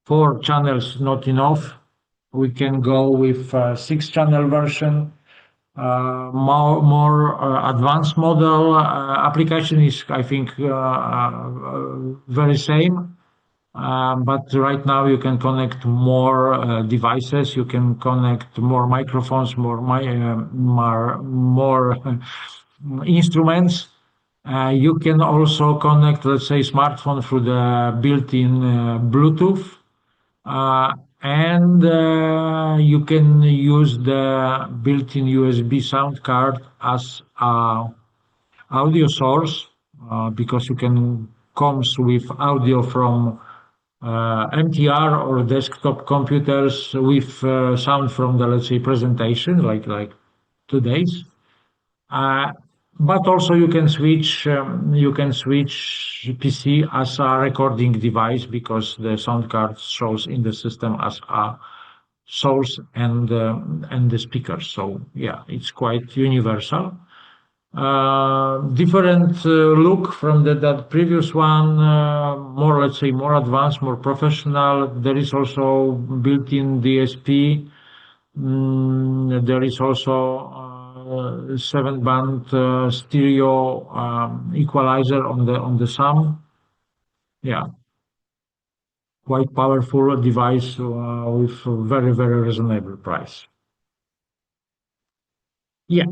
Speaker 1: four channels not enough, we can go with six-channel version. More advanced model application is, I think, very same. But right now you can connect more devices. You can connect more microphones, more instruments. You can also connect, let's say, smartphone through the built-in Bluetooth. And you can use the built-in USB sound card as a audio source because you can comes with audio from MTR or desktop computers with sound from the, let's say, presentation like today's. Uh, but also you can switch PC as a recording device because the sound card shows in the system as a source and the speaker. So yeah, it's quite universal. Different look from that previous one, more, let's say, more advanced, more professional. There is also built-in DSP. There is also seven band stereo equalizer on the sum. Yeah, quite powerful device with a very reasonable price. Yeah.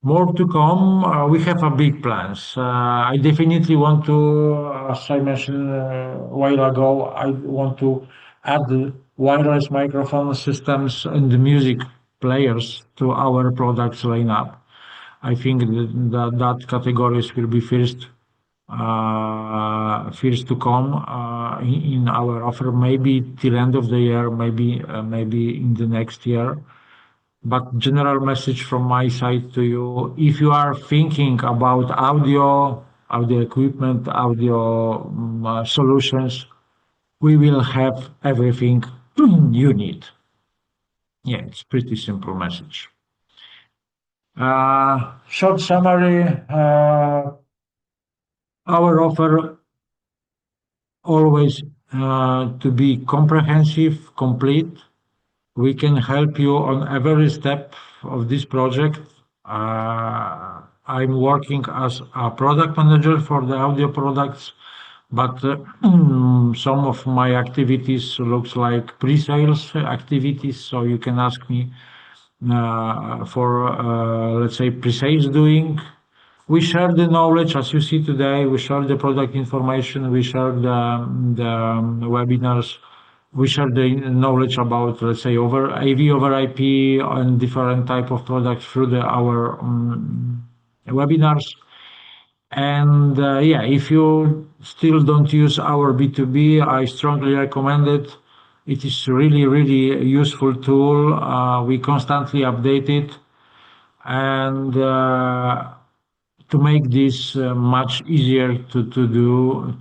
Speaker 1: More to come. We have a big plans. I definitely want to, as I mentioned a while ago, I want to add the wireless microphone systems and the music players to our products lineup. I think that categories will be first to come in our offer, maybe till end of the year, maybe in the next year. But general message from my side to you, if you are thinking about audio equipment, audio solutions, we will have everything you need. Yeah, it's pretty simple message. Short summary, our offer always to be comprehensive, complete. We can help you on every step of this project. I'm working as a product manager for the audio products, but some of my activities looks like pre-sales activities. So you can ask me for, let's say, pre-sales doing. We share the knowledge, as you see today. We share the product information. We share the webinars. We share the knowledge about, let's say, over AV over IP and different type of products through our webinars. And yeah, if you still don't use our B2B, I strongly recommend it. It is really a useful tool. We constantly update it, and to make this much easier to do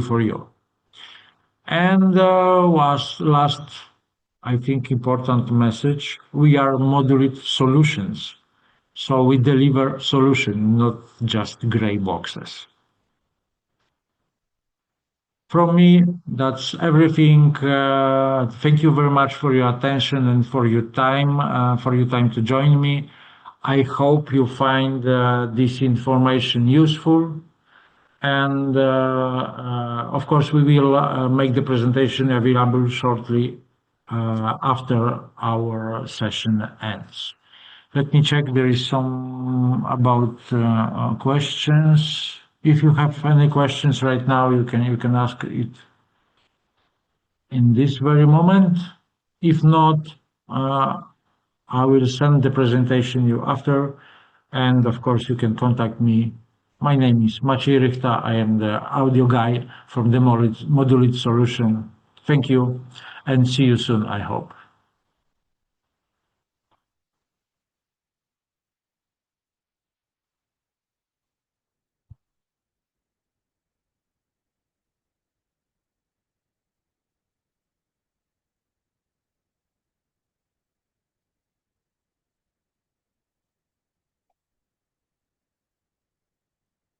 Speaker 1: for you. And was last, I think, important message. We are modular solutions. So we deliver solution, not just gray boxes. From me, that's everything. Thank you very much for your attention and for your time to join me. I hope you find this information useful. And of course, we will make the presentation available shortly after our session ends. Let me check. There is some about questions. If you have any questions right now, you can ask it in this very moment. If not, I will send the presentation you after, and of course you can contact me. My name is Maciej Rychta. I am the audio guy from the Modulit Solution. Thank you, and see you soon, I hope.